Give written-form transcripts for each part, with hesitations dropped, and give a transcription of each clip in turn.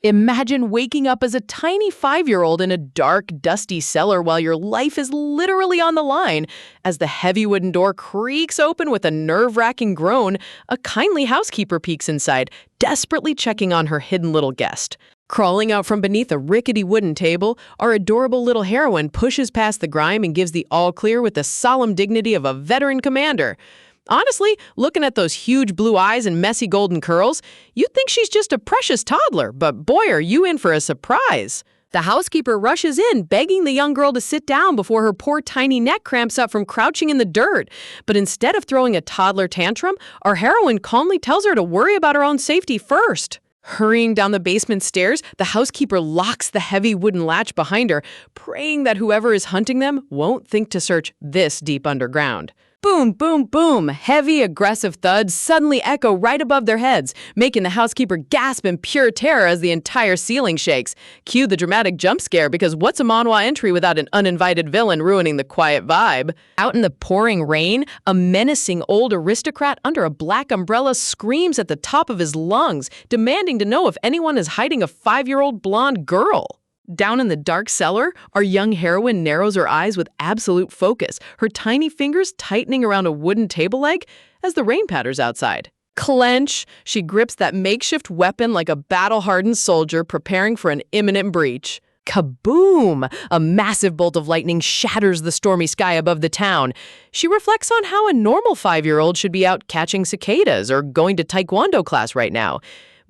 Imagine waking up as a tiny 5-year-old in a dark, dusty cellar while your life is literally on the line. As the heavy wooden door creaks open with a nerve-wracking groan, a kindly housekeeper peeks inside, desperately checking on her hidden little guest. Crawling out from beneath a rickety wooden table, our adorable little heroine pushes past the grime and gives the all-clear with the solemn dignity of a veteran commander. Honestly, looking at those huge blue eyes and messy golden curls, you'd think she's just a precious toddler, but boy, are you in for a surprise. The housekeeper rushes in, begging the young girl to sit down before her poor tiny neck cramps up from crouching in the dirt. But instead of throwing a toddler tantrum, our heroine calmly tells her to worry about her own safety first. Hurrying down the basement stairs, the housekeeper locks the heavy wooden latch behind her, praying that whoever is hunting them won't think to search this deep underground. Boom, boom, boom! Heavy, aggressive thuds suddenly echo right above their heads, making the housekeeper gasp in pure terror as the entire ceiling shakes. Cue the dramatic jump scare, because what's a manhwa entry without an uninvited villain ruining the quiet vibe? Out in the pouring rain, a menacing old aristocrat under a black umbrella screams at the top of his lungs, demanding to know if anyone is hiding a 5-year-old blonde girl. Down in the dark cellar, our young heroine narrows her eyes with absolute focus, her tiny fingers tightening around a wooden table leg as the rain patters outside. Clench! She grips that makeshift weapon like a battle-hardened soldier preparing for an imminent breach. Kaboom! A massive bolt of lightning shatters the stormy sky above the town. She reflects on how a normal 5-year-old should be out catching cicadas or going to taekwondo class right now.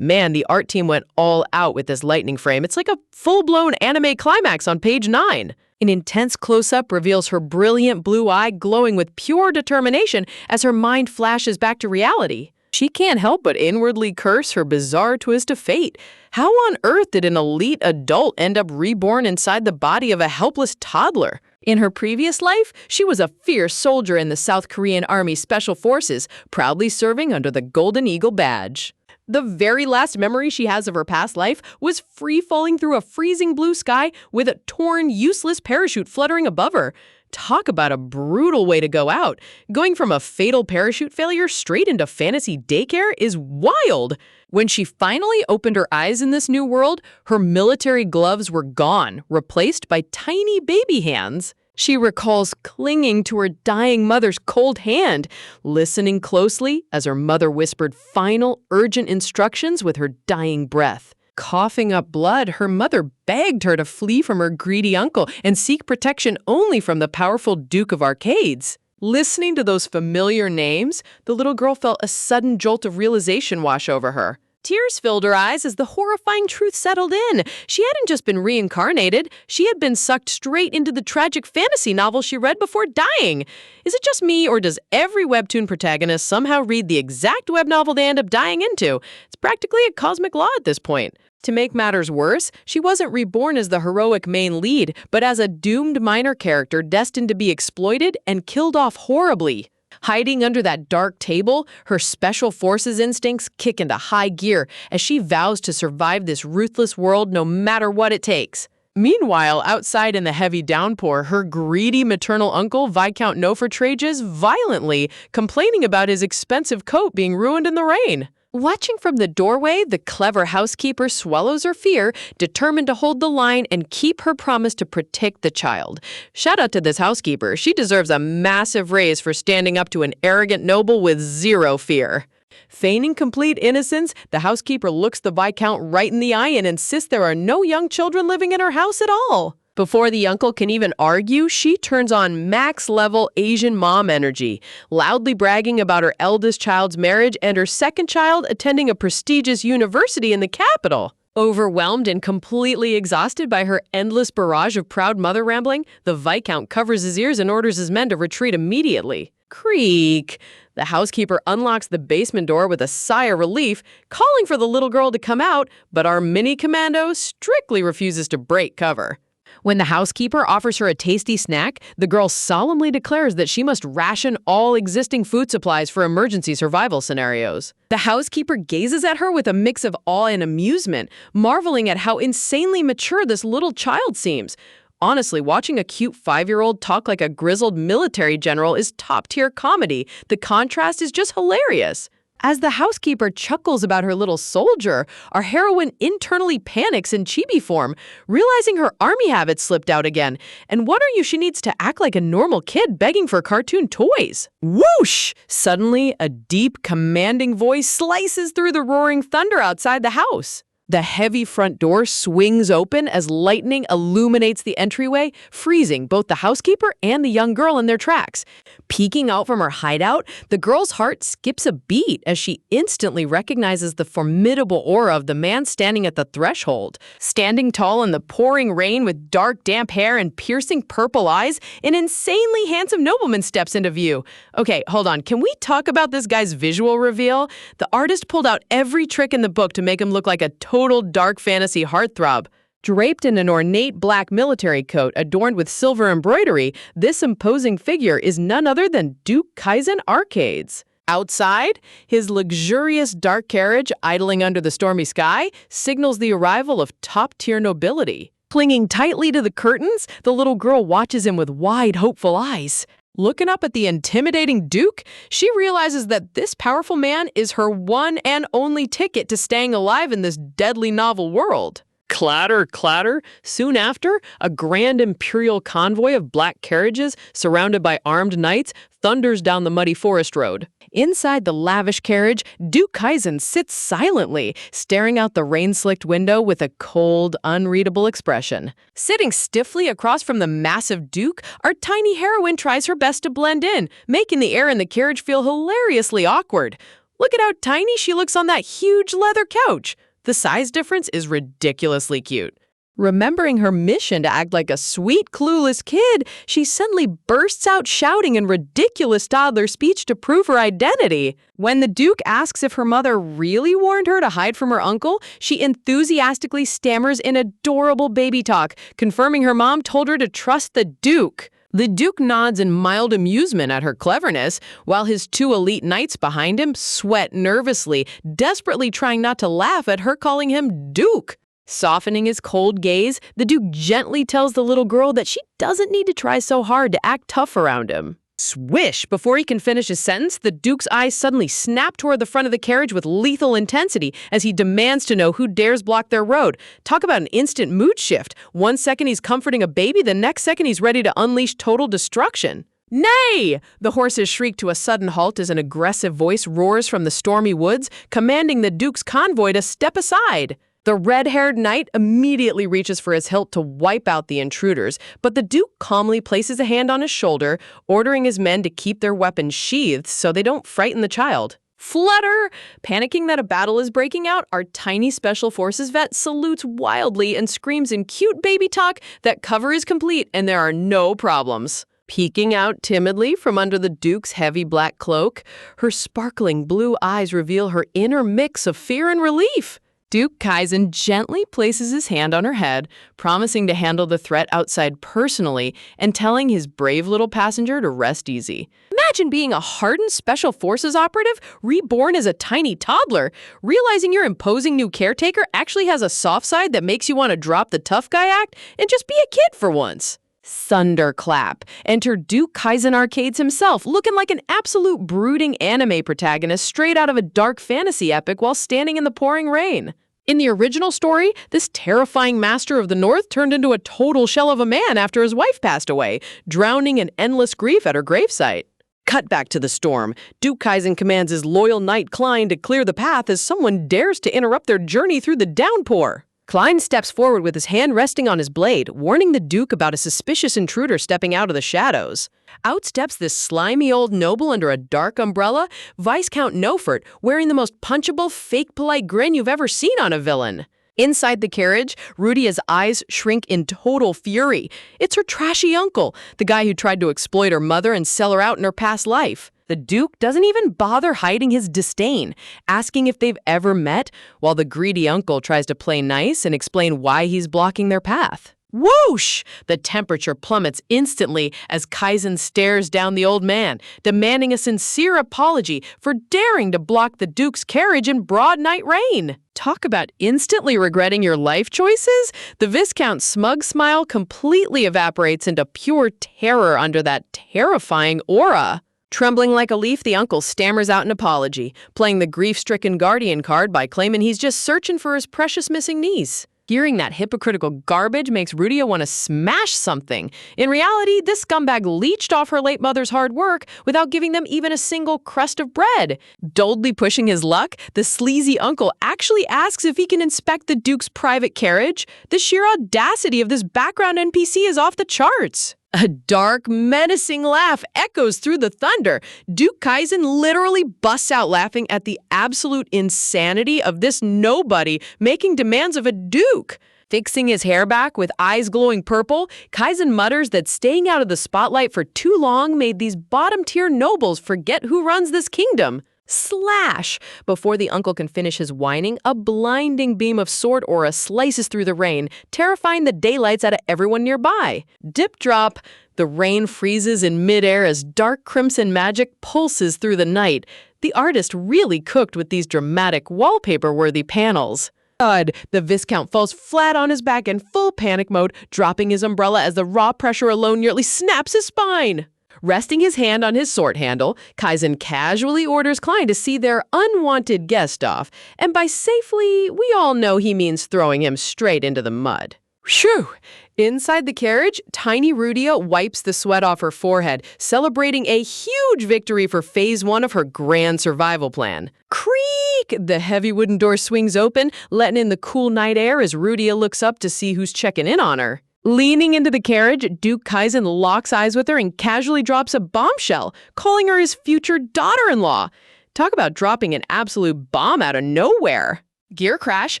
Man, the art team went all out with this lightning frame. It's like a full-blown anime climax on page 9. An intense close-up reveals her brilliant blue eye glowing with pure determination as her mind flashes back to reality. She can't help but inwardly curse her bizarre twist of fate. How on earth did an elite adult end up reborn inside the body of a helpless toddler? In her previous life, she was a fierce soldier in the South Korean Army Special Forces, proudly serving under the Golden Eagle badge. The very last memory she has of her past life was free-falling through a freezing blue sky with a torn, useless parachute fluttering above her. Talk about a brutal way to go out. Going from a fatal parachute failure straight into fantasy daycare is wild. When she finally opened her eyes in this new world, her military gloves were gone, replaced by tiny baby hands. She recalls clinging to her dying mother's cold hand, listening closely as her mother whispered final, urgent instructions with her dying breath. Coughing up blood, her mother begged her to flee from her greedy uncle and seek protection only from the powerful Duke of Arcades. Listening to those familiar names, the little girl felt a sudden jolt of realization wash over her. Tears filled her eyes as the horrifying truth settled in. She hadn't just been reincarnated, she had been sucked straight into the tragic fantasy novel she read before dying. Is it just me, or does every webtoon protagonist somehow read the exact web novel they end up dying into? It's practically a cosmic law at this point. To make matters worse, she wasn't reborn as the heroic main lead, but as a doomed minor character destined to be exploited and killed off horribly. Hiding under that dark table, her special forces instincts kick into high gear as she vows to survive this ruthless world no matter what it takes. Meanwhile, outside in the heavy downpour, her greedy maternal uncle, Viscount Nofertr, rages violently, complaining about his expensive coat being ruined in the rain. Watching from the doorway, the clever housekeeper swallows her fear, determined to hold the line and keep her promise to protect the child. Shout out to this housekeeper. She deserves a massive raise for standing up to an arrogant noble with zero fear. Feigning complete innocence, the housekeeper looks the Viscount right in the eye and insists there are no young children living in her house at all. Before the uncle can even argue, she turns on max-level Asian mom energy, loudly bragging about her eldest child's marriage and her second child attending a prestigious university in the capital. Overwhelmed and completely exhausted by her endless barrage of proud mother rambling, the Viscount covers his ears and orders his men to retreat immediately. Creak! The housekeeper unlocks the basement door with a sigh of relief, calling for the little girl to come out, but our mini commando strictly refuses to break cover. When the housekeeper offers her a tasty snack, the girl solemnly declares that she must ration all existing food supplies for emergency survival scenarios. The housekeeper gazes at her with a mix of awe and amusement, marveling at how insanely mature this little child seems. Honestly, watching a cute 5-year-old talk like a grizzled military general is top-tier comedy. The contrast is just hilarious. As the housekeeper chuckles about her little soldier, our heroine internally panics in chibi form, realizing her army habit slipped out again, and wondering if she needs to act like a normal kid begging for cartoon toys. Whoosh! Suddenly, a deep, commanding voice slices through the roaring thunder outside the house. The heavy front door swings open as lightning illuminates the entryway, freezing both the housekeeper and the young girl in their tracks. Peeking out from her hideout, the girl's heart skips a beat as she instantly recognizes the formidable aura of the man standing at the threshold. Standing tall in the pouring rain with dark, damp hair and piercing purple eyes, an insanely handsome nobleman steps into view. Okay, hold on. Can we talk about this guy's visual reveal? The artist pulled out every trick in the book to make him look like a total dark fantasy heartthrob. Draped in an ornate black military coat adorned with silver embroidery, this imposing figure is none other than dukе'з'in Arcades. Outside, his luxurious dark carriage idling under the stormy sky signals the arrival of top-tier nobility. Clinging tightly to the curtains, the little girl watches him with wide, hopeful eyes. Looking up at the intimidating Duke, she realizes that this powerful man is her one and only ticket to staying alive in this deadly novel world. Clatter, clatter. Soon after, a grand imperial convoy of black carriages, surrounded by armed knights, thunders down the muddy forest road. Inside the lavish carriage, dukе'з'in sits silently, staring out the rain-slicked window with a cold, unreadable expression. Sitting stiffly across from the massive Duke, our tiny heroine tries her best to blend in, making the air in the carriage feel hilariously awkward. Look at how tiny she looks on that huge leather couch. The size difference is ridiculously cute. Remembering her mission to act like a sweet, clueless kid, she suddenly bursts out shouting in ridiculous toddler speech to prove her identity. When the Duke asks if her mother really warned her to hide from her uncle, she enthusiastically stammers in adorable baby talk, confirming her mom told her to trust the Duke. The Duke nods in mild amusement at her cleverness, while his two elite knights behind him sweat nervously, desperately trying not to laugh at her calling him Duke. Softening his cold gaze, the Duke gently tells the little girl that she doesn't need to try so hard to act tough around him. Swish! Before he can finish his sentence, the Duke's eyes suddenly snap toward the front of the carriage with lethal intensity as he demands to know who dares block their road. Talk about an instant mood shift. One second he's comforting a baby, the next second he's ready to unleash total destruction. Nay! The horses shriek to a sudden halt as an aggressive voice roars from the stormy woods, commanding the Duke's convoy to step aside. The red-haired knight immediately reaches for his hilt to wipe out the intruders, but the Duke calmly places a hand on his shoulder, ordering his men to keep their weapons sheathed so they don't frighten the child. Flutter! Panicking that a battle is breaking out, our tiny Special Forces vet salutes wildly and screams in cute baby talk that cover is complete and there are no problems. Peeking out timidly from under the Duke's heavy black cloak, her sparkling blue eyes reveal her inner mix of fear and relief. duke'з'in gently places his hand on her head, promising to handle the threat outside personally and telling his brave little passenger to rest easy. Imagine being a hardened Special Forces operative reborn as a tiny toddler, realizing your imposing new caretaker actually has a soft side that makes you want to drop the tough guy act and just be a kid for once. Thunderclap. Enter duke'z'in Arcades himself, looking like an absolute brooding anime protagonist straight out of a dark fantasy epic while standing in the pouring rain. In the original story, this terrifying master of the North turned into a total shell of a man after his wife passed away, drowning in endless grief at her gravesite. Cut back to the storm. duke'z'in commands his loyal knight Klein to clear the path as someone dares to interrupt their journey through the downpour. Klein steps forward with his hand resting on his blade, warning the Duke about a suspicious intruder stepping out of the shadows. Out steps this slimy old noble under a dark umbrella, Viscount Nofert, wearing the most punchable, fake polite grin you've ever seen on a villain. Inside the carriage, Rudia's eyes shrink in total fury. It's her trashy uncle, the guy who tried to exploit her mother and sell her out in her past life. The Duke doesn't even bother hiding his disdain, asking if they've ever met, while the greedy uncle tries to play nice and explain why he's blocking their path. Whoosh! The temperature plummets instantly as duke'z'in stares down the old man, demanding a sincere apology for daring to block the Duke's carriage in broad night rain. Talk about instantly regretting your life choices? The Viscount's smug smile completely evaporates into pure terror under that terrifying aura. Trembling like a leaf, the uncle stammers out an apology, playing the grief-stricken guardian card by claiming he's just searching for his precious missing niece. Hearing that hypocritical garbage makes Rudia want to smash something. In reality, this scumbag leached off her late mother's hard work without giving them even a single crust of bread. Doldly pushing his luck, the sleazy uncle actually asks if he can inspect the Duke's private carriage. The sheer audacity of this background NPC is off the charts. A dark, menacing laugh echoes through the thunder. Duke Kaizen literally busts out laughing at the absolute insanity of this nobody making demands of a duke. Fixing his hair back with eyes glowing purple, Kaizen mutters that staying out of the spotlight for too long made these bottom-tier nobles forget who runs this kingdom. Slash! Before the uncle can finish his whining, a blinding beam of sword aura slices through the rain, terrifying the daylights out of everyone nearby. Dip drop! The rain freezes in midair as dark crimson magic pulses through the night. The artist really cooked with these dramatic wallpaper-worthy panels. The Viscount falls flat on his back in full panic mode, dropping his umbrella as the raw pressure alone nearly snaps his spine. Resting his hand on his sword handle, Kaizen casually orders Klein to see their unwanted guest off, and by safely, we all know he means throwing him straight into the mud. Phew! Inside the carriage, tiny Rudia wipes the sweat off her forehead, celebrating a huge victory for Phase 1 of her grand survival plan. Creak! The heavy wooden door swings open, letting in the cool night air as Rudia looks up to see who's checking in on her. Leaning into the carriage, Duke Kaizen locks eyes with her and casually drops a bombshell, calling her his future daughter-in-law. Talk about dropping an absolute bomb out of nowhere. Gear crash,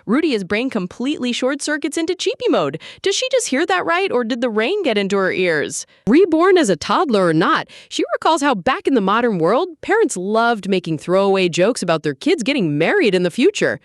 Rudia's brain completely short-circuits into cheapy mode. Does she just hear that right, or did the rain get into her ears? Reborn as a toddler or not, she recalls how back in the modern world, parents loved making throwaway jokes about their kids getting married in the future.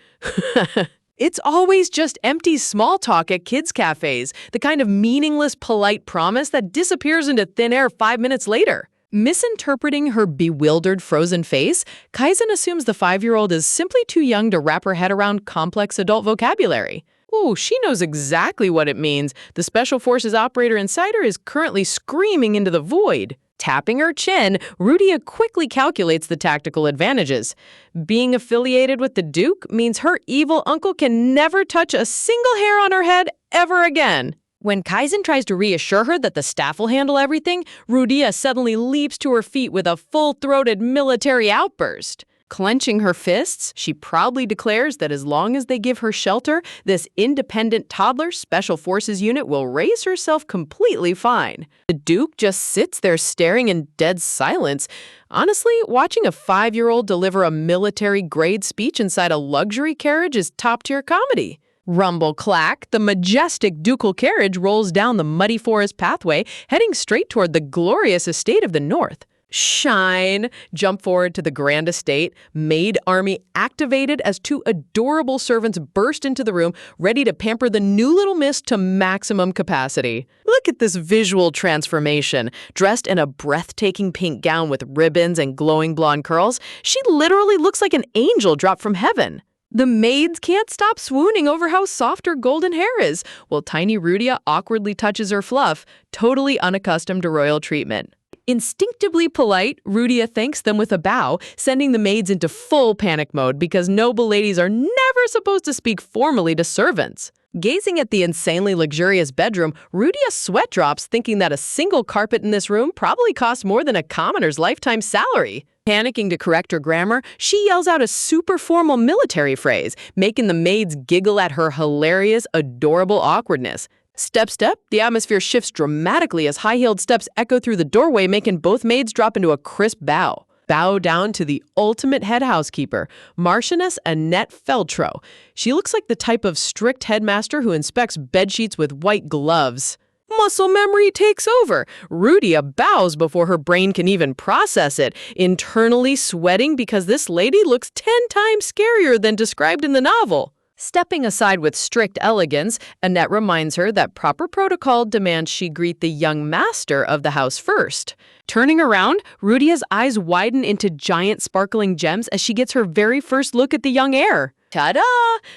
It's always just empty small talk at kids' cafes, the kind of meaningless, polite promise that disappears into thin air 5 minutes later. Misinterpreting her bewildered, frozen face, Kaizen assumes the 5-year-old is simply too young to wrap her head around complex adult vocabulary. Ooh, she knows exactly what it means. The Special Forces operator inside her is currently screaming into the void. Tapping her chin, Rudia quickly calculates the tactical advantages. Being affiliated with the Duke means her evil uncle can never touch a single hair on her head ever again. When Kaizen tries to reassure her that the staff will handle everything, Rudia suddenly leaps to her feet with a full-throated military outburst. Clenching her fists, she proudly declares that as long as they give her shelter, this independent toddler Special Forces unit will raise herself completely fine. The Duke just sits there staring in dead silence. Honestly, watching a 5-year-old deliver a military-grade speech inside a luxury carriage is top-tier comedy. Rumble clack, the majestic ducal carriage rolls down the muddy forest pathway, heading straight toward the glorious estate of the north. Shine! Jump forward to the grand estate, maid army activated as 2 adorable servants burst into the room, ready to pamper the new little miss to maximum capacity. Look at this visual transformation. Dressed in a breathtaking pink gown with ribbons and glowing blonde curls, she literally looks like an angel dropped from heaven. The maids can't stop swooning over how soft her golden hair is, while tiny Rudia awkwardly touches her fluff, totally unaccustomed to royal treatment. Instinctively polite, Rudia thanks them with a bow, sending the maids into full panic mode because noble ladies are never supposed to speak formally to servants. Gazing at the insanely luxurious bedroom, Rudia sweat drops, thinking that a single carpet in this room probably costs more than a commoner's lifetime salary. Panicking to correct her grammar, she yells out a super formal military phrase, making the maids giggle at her hilarious, adorable awkwardness. Step, step, the atmosphere shifts dramatically as high-heeled steps echo through the doorway, making both maids drop into a crisp bow. Bow down to the ultimate head housekeeper, Marchioness Annette Feltro. She looks like the type of strict headmaster who inspects bedsheets with white gloves. Muscle memory takes over. Rudia bows before her brain can even process it, internally sweating because this lady looks 10 times scarier than described in the novel. Stepping aside with strict elegance, Annette reminds her that proper protocol demands she greet the young master of the house first. Turning around, Rudia's eyes widen into giant sparkling gems as she gets her very first look at the young heir. Ta-da!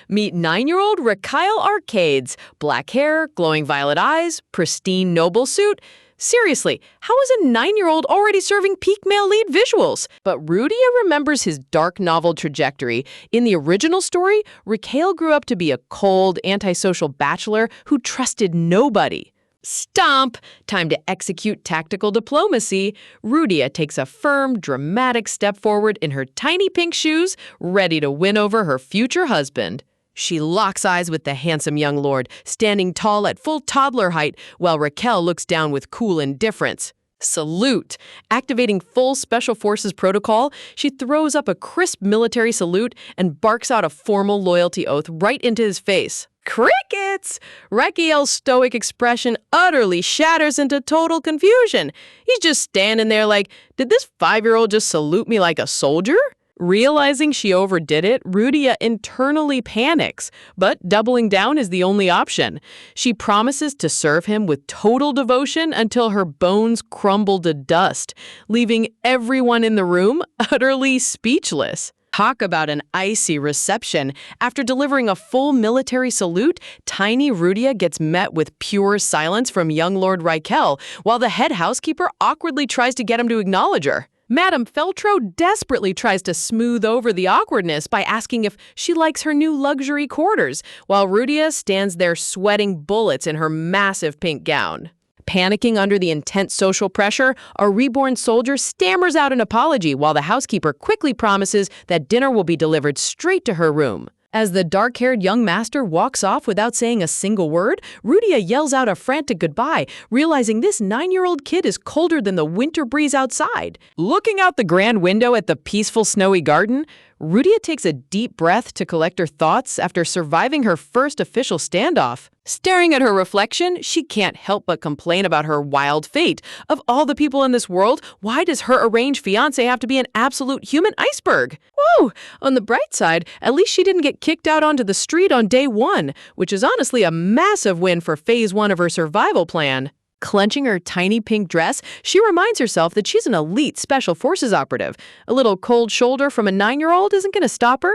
Meet 9-year-old Rakyle Arcades. Black hair, glowing violet eyes, pristine noble suit. Seriously, how is a 9-year-old already serving peak male lead visuals? But Rudia remembers his dark novel trajectory. In the original story, Raquel grew up to be a cold, antisocial bachelor who trusted nobody. Stomp! Time to execute tactical diplomacy. Rudia takes a firm, dramatic step forward in her tiny pink shoes, ready to win over her future husband. She locks eyes with the handsome young lord, standing tall at full toddler height, while Raquel looks down with cool indifference. Salute! Activating full Special Forces protocol, she throws up a crisp military salute and barks out a formal loyalty oath right into his face. Crickets! Raquel's stoic expression utterly shatters into total confusion. He's just standing there like, did this 5-year-old just salute me like a soldier? Realizing she overdid it, Rudia internally panics, but doubling down is the only option. She promises to serve him with total devotion until her bones crumble to dust, leaving everyone in the room utterly speechless. Talk about an icy reception. After delivering a full military salute, tiny Rudia gets met with pure silence from young Lord Raquel, while the head housekeeper awkwardly tries to get him to acknowledge her. Madame Feltro desperately tries to smooth over the awkwardness by asking if she likes her new luxury quarters, while Rudia stands there sweating bullets in her massive pink gown. Panicking under the intense social pressure, a reborn soldier stammers out an apology while the housekeeper quickly promises that dinner will be delivered straight to her room. As the dark-haired young master walks off without saying a single word, Rudia yells out a frantic goodbye, realizing this 9-year-old kid is colder than the winter breeze outside. Looking out the grand window at the peaceful snowy garden, Rudia takes a deep breath to collect her thoughts after surviving her first official standoff. Staring at her reflection, she can't help but complain about her wild fate. Of all the people in this world, why does her arranged fiancé have to be an absolute human iceberg? Whoa! On the bright side, at least she didn't get kicked out onto the street on day 1, which is honestly a massive win for phase 1 of her survival plan. Clenching her tiny pink dress, she reminds herself that she's an elite Special Forces operative. A little cold shoulder from a 9-year-old isn't going to stop her.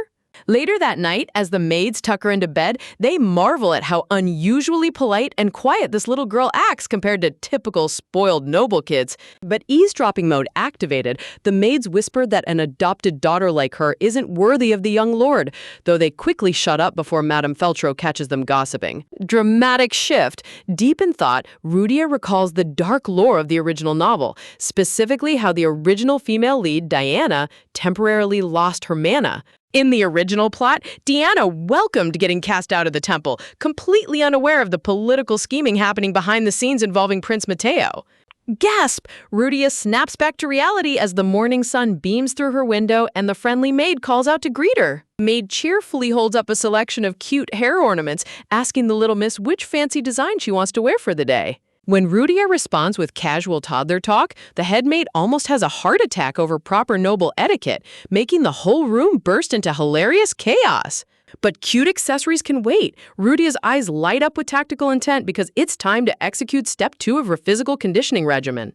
Later that night, as the maids tuck her into bed, they marvel at how unusually polite and quiet this little girl acts compared to typical spoiled noble kids. But eavesdropping mode activated, the maids whisper that an adopted daughter like her isn't worthy of the young lord, though they quickly shut up before Madame Feltro catches them gossiping. Dramatic shift. Deep in thought, Rudia recalls the dark lore of the original novel, specifically how the original female lead, Diana, temporarily lost her mana. In the original plot, Diana welcomed getting cast out of the temple, completely unaware of the political scheming happening behind the scenes involving Prince Mateo. Gasp! Rudia snaps back to reality as the morning sun beams through her window and the friendly maid calls out to greet her. Maid cheerfully holds up a selection of cute hair ornaments, asking the little miss which fancy design she wants to wear for the day. When Rudia responds with casual toddler talk, the head maid almost has a heart attack over proper noble etiquette, making the whole room burst into hilarious chaos. But cute accessories can wait. Rudia's eyes light up with tactical intent because it's time to execute step 2 of her physical conditioning regimen.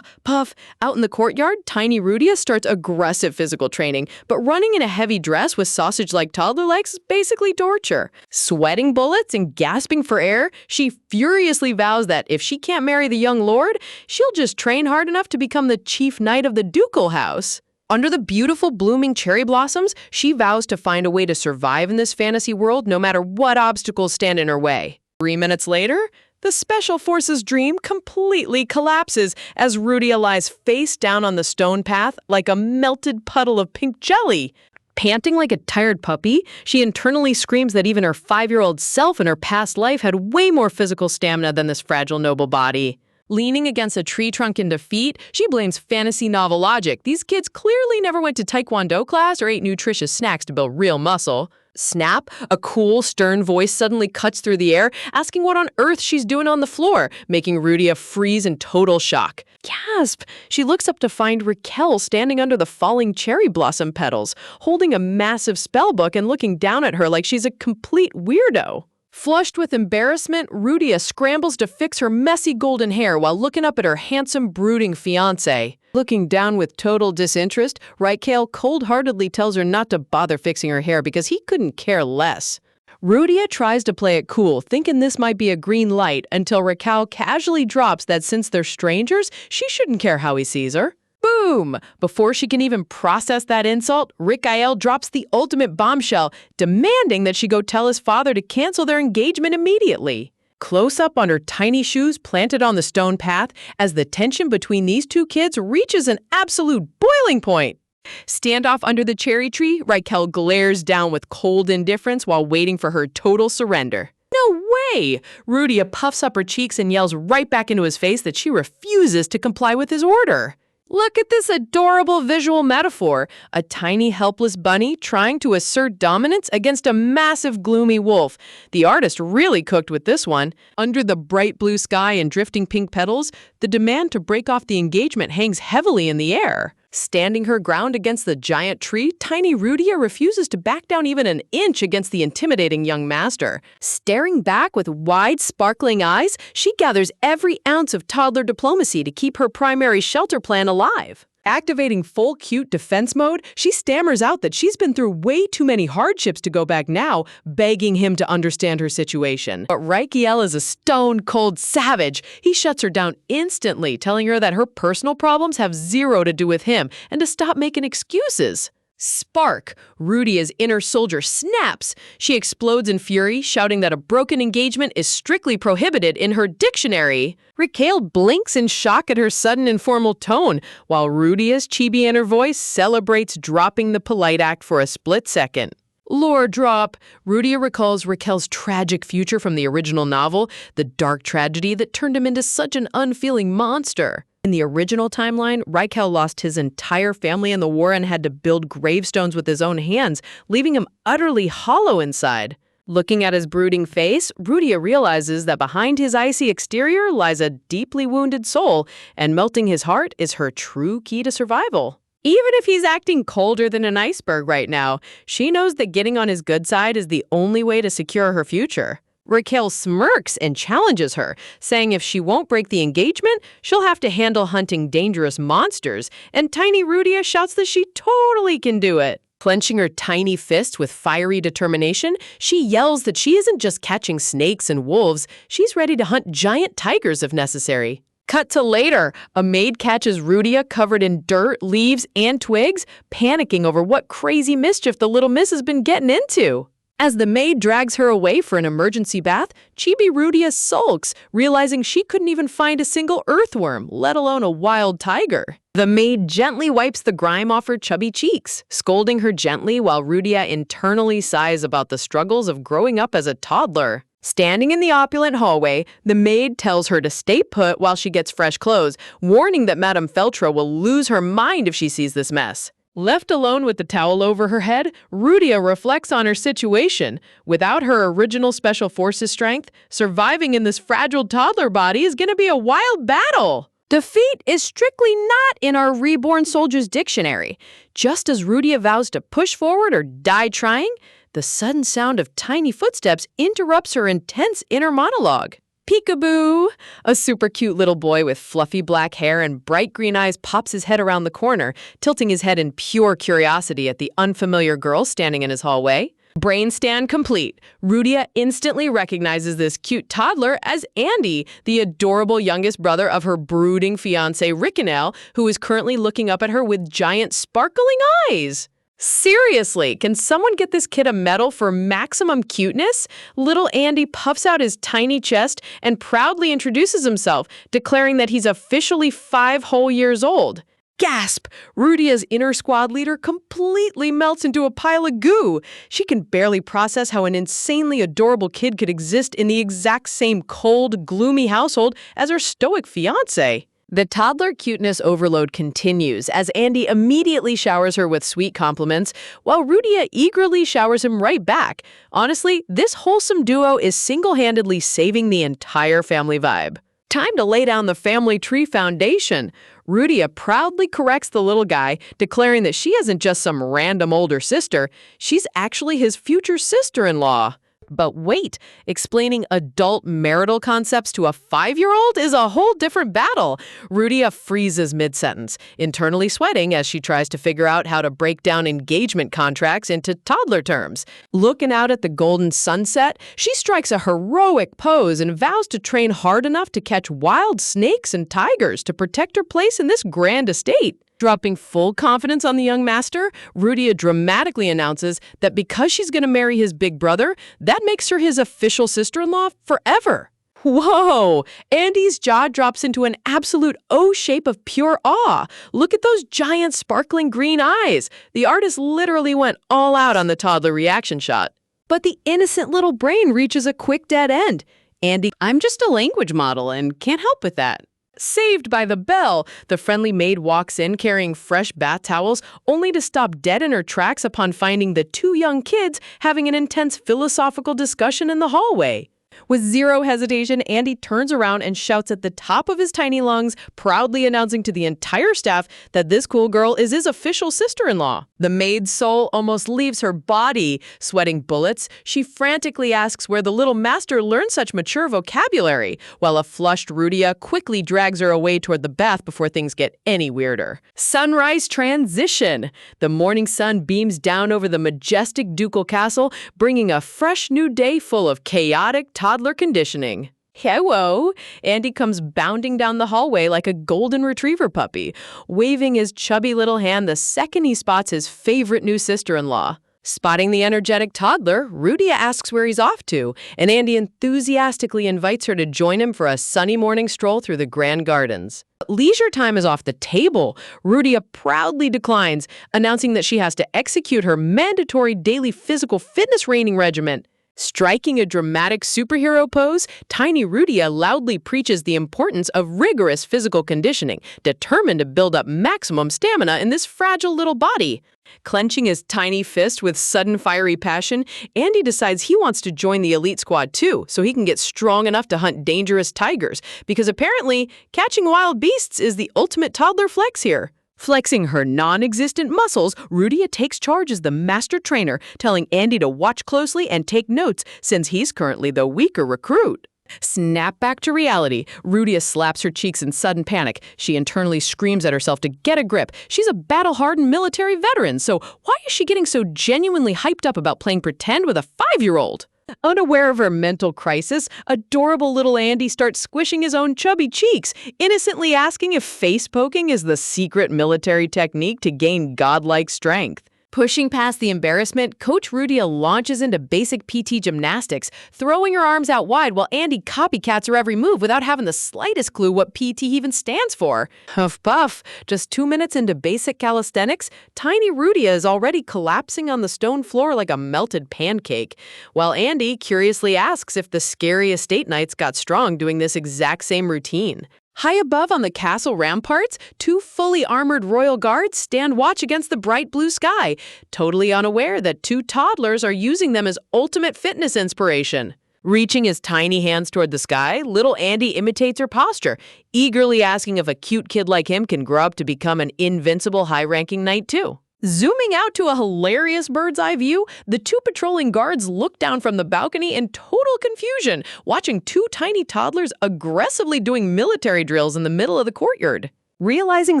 Puff. Out in the courtyard, tiny Rudia starts aggressive physical training, but running in a heavy dress with sausage-like toddler legs is basically torture. Sweating bullets and gasping for air, she furiously vows that if she can't marry the young lord, she'll just train hard enough to become the chief knight of the ducal house. Under the beautiful blooming cherry blossoms, she vows to find a way to survive in this fantasy world no matter what obstacles stand in her way. 3 minutes later, the Special Forces dream completely collapses as Rudia lies face down on the stone path like a melted puddle of pink jelly. Panting like a tired puppy, she internally screams that even her 5-year-old self in her past life had way more physical stamina than this fragile noble body. Leaning against a tree trunk in defeat, she blames fantasy novel logic. These kids clearly never went to taekwondo class or ate nutritious snacks to build real muscle. Snap! A cool, stern voice suddenly cuts through the air, asking what on earth she's doing on the floor, making Rudia freeze in total shock. Gasp! She looks up to find Raquel standing under the falling cherry blossom petals, holding a massive spellbook and looking down at her like she's a complete weirdo. Flushed with embarrassment, Rudia scrambles to fix her messy golden hair while looking up at her handsome, brooding fiancé. Looking down with total disinterest, Raquel cold-heartedly tells her not to bother fixing her hair because he couldn't care less. Rudia tries to play it cool, thinking this might be a green light, until Raquel casually drops that since they're strangers, she shouldn't care how he sees her. Boom! Before she can even process that insult, Raquel drops the ultimate bombshell, demanding that she go tell his father to cancel their engagement immediately. Close up on her tiny shoes planted on the stone path as the tension between these two kids reaches an absolute boiling point. Standoff under the cherry tree, Raquel glares down with cold indifference while waiting for her total surrender. No way! Rudia puffs up her cheeks and yells right back into his face that she refuses to comply with his order. Look at this adorable visual metaphor, a tiny helpless bunny trying to assert dominance against a massive gloomy wolf. The artist really cooked with this one. Under the bright blue sky and drifting pink petals, the demand to break off the engagement hangs heavily in the air. Standing her ground against the giant tree, tiny Rudia refuses to back down even an inch against the intimidating young master. Staring back with wide, sparkling eyes, she gathers every ounce of toddler diplomacy to keep her primary shelter plan alive. Activating full cute defense mode, she stammers out that she's been through way too many hardships to go back now, begging him to understand her situation. But Raquel is a stone-cold savage. He shuts her down instantly, telling her that her personal problems have zero to do with him and to stop making excuses. Spark! Rudia's inner soldier snaps. She explodes in fury, shouting that a broken engagement is strictly prohibited in her dictionary. Raquel blinks in shock at her sudden informal tone, while Rudia's chibi inner voice celebrates dropping the polite act for a split second. Lore drop. Rudia recalls Raquel's tragic future from the original novel, the dark tragedy that turned him into such an unfeeling monster. In the original timeline, Raquel lost his entire family in the war and had to build gravestones with his own hands, leaving him utterly hollow inside. Looking at his brooding face, Rudia realizes that behind his icy exterior lies a deeply wounded soul, and melting his heart is her true key to survival. Even if he's acting colder than an iceberg right now, she knows that getting on his good side is the only way to secure her future. Raquel smirks and challenges her, saying if she won't break the engagement, she'll have to handle hunting dangerous monsters, and tiny Rudia shouts that she totally can do it. Clenching her tiny fist with fiery determination, she yells that she isn't just catching snakes and wolves, she's ready to hunt giant tigers if necessary. Cut to later, a maid catches Rudia covered in dirt, leaves, and twigs, panicking over what crazy mischief the little miss has been getting into. As the maid drags her away for an emergency bath, Chibi Rudia sulks, realizing she couldn't even find a single earthworm, let alone a wild tiger. The maid gently wipes the grime off her chubby cheeks, scolding her gently while Rudia internally sighs about the struggles of growing up as a toddler. Standing in the opulent hallway, the maid tells her to stay put while she gets fresh clothes, warning that Madame Feltra will lose her mind if she sees this mess. Left alone with the towel over her head, Rudia reflects on her situation. Without her original Special Forces strength, surviving in this fragile toddler body is going to be a wild battle. Defeat is strictly not in our reborn soldier's dictionary. Just as Rudia vows to push forward or die trying, the sudden sound of tiny footsteps interrupts her intense inner monologue. Peekaboo! A super cute little boy with fluffy black hair and bright green eyes pops his head around the corner, tilting his head in pure curiosity at the unfamiliar girl standing in his hallway. Brain scan complete. Rudia instantly recognizes this cute toddler as Andy, the adorable youngest brother of her brooding fiancé Rickenell, who is currently looking up at her with giant sparkling eyes. Seriously, can someone get this kid a medal for maximum cuteness? Little Andy puffs out his tiny chest and proudly introduces himself, declaring that he's officially 5 whole years old. Gasp! Rudia's inner squad leader completely melts into a pile of goo. She can barely process how an insanely adorable kid could exist in the exact same cold, gloomy household as her stoic fiancé. The toddler cuteness overload continues as Andy immediately showers her with sweet compliments, while Rudia eagerly showers him right back. Honestly, this wholesome duo is single-handedly saving the entire family vibe. Time to lay down the family tree foundation. Rudia proudly corrects the little guy, declaring that she isn't just some random older sister, she's actually his future sister-in-law. But wait, explaining adult marital concepts to a 5-year-old is a whole different battle. Rudia freezes mid-sentence, internally sweating as she tries to figure out how to break down engagement contracts into toddler terms. Looking out at the golden sunset, she strikes a heroic pose and vows to train hard enough to catch wild snakes and tigers to protect her place in this grand estate. Dropping full confidence on the young master, Rudia dramatically announces that because she's going to marry his big brother, that makes her his official sister-in-law forever. Whoa! Andy's jaw drops into an absolute O shape of pure awe. Look at those giant sparkling green eyes. The artist literally went all out on the toddler reaction shot. But the innocent little brain reaches a quick dead end. Andy, I'm just a language model and can't help with that. Saved by the bell, the friendly maid walks in carrying fresh bath towels, only to stop dead in her tracks upon finding the two young kids having an intense philosophical discussion in the hallway. With zero hesitation, Andy turns around and shouts at the top of his tiny lungs, proudly announcing to the entire staff that this cool girl is his official sister-in-law. The maid's soul almost leaves her body. Sweating bullets, she frantically asks where the little master learned such mature vocabulary, while a flushed Rudia quickly drags her away toward the bath before things get any weirder. Sunrise transition. The morning sun beams down over the majestic ducal castle, bringing a fresh new day full of chaotic toddler conditioning. Hello! Andy comes bounding down the hallway like a golden retriever puppy, waving his chubby little hand the second he spots his favorite new sister-in-law. Spotting the energetic toddler, Rudia asks where he's off to, and Andy enthusiastically invites her to join him for a sunny morning stroll through the grand gardens. Leisure time is off the table. Rudia proudly declines, announcing that she has to execute her mandatory daily physical fitness training regimen. Striking a dramatic superhero pose, tiny Rudia loudly preaches the importance of rigorous physical conditioning, determined to build up maximum stamina in this fragile little body. Clenching his tiny fist with sudden fiery passion, Andy decides he wants to join the elite squad too, so he can get strong enough to hunt dangerous tigers, because apparently catching wild beasts is the ultimate toddler flex here. Flexing her non-existent muscles, Rudia takes charge as the master trainer, telling Andy to watch closely and take notes since he's currently the weaker recruit. Snap back to reality. Rudia slaps her cheeks in sudden panic. She internally screams at herself to get a grip. She's a battle-hardened military veteran, so why is she getting so genuinely hyped up about playing pretend with a 5-year-old? Unaware of her mental crisis, adorable little Andy starts squishing his own chubby cheeks, innocently asking if face poking is the secret military technique to gain godlike strength. Pushing past the embarrassment, Coach Rudia launches into basic PT gymnastics, throwing her arms out wide while Andy copycats her every move without having the slightest clue what PT even stands for. Huff puff. Just 2 minutes into basic calisthenics, tiny Rudia is already collapsing on the stone floor like a melted pancake, while Andy curiously asks if the scary estate knights got strong doing this exact same routine. High above on the castle ramparts, 2 fully armored royal guards stand watch against the bright blue sky, totally unaware that 2 toddlers are using them as ultimate fitness inspiration. Reaching his tiny hands toward the sky, little Andy imitates her posture, eagerly asking if a cute kid like him can grow up to become an invincible high-ranking knight too. Zooming out to a hilarious bird's-eye view, the 2 patrolling guards look down from the balcony in total confusion, watching 2 tiny toddlers aggressively doing military drills in the middle of the courtyard. Realizing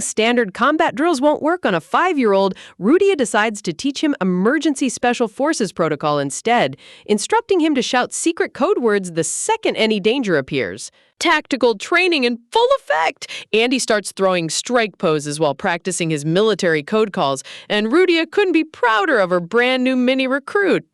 standard combat drills won't work on a 5-year-old, Rudia decides to teach him emergency special forces protocol instead, instructing him to shout secret code words the second any danger appears. Tactical training in full effect! Andy starts throwing strike poses while practicing his military code calls, and Rudia couldn't be prouder of her brand new mini recruit.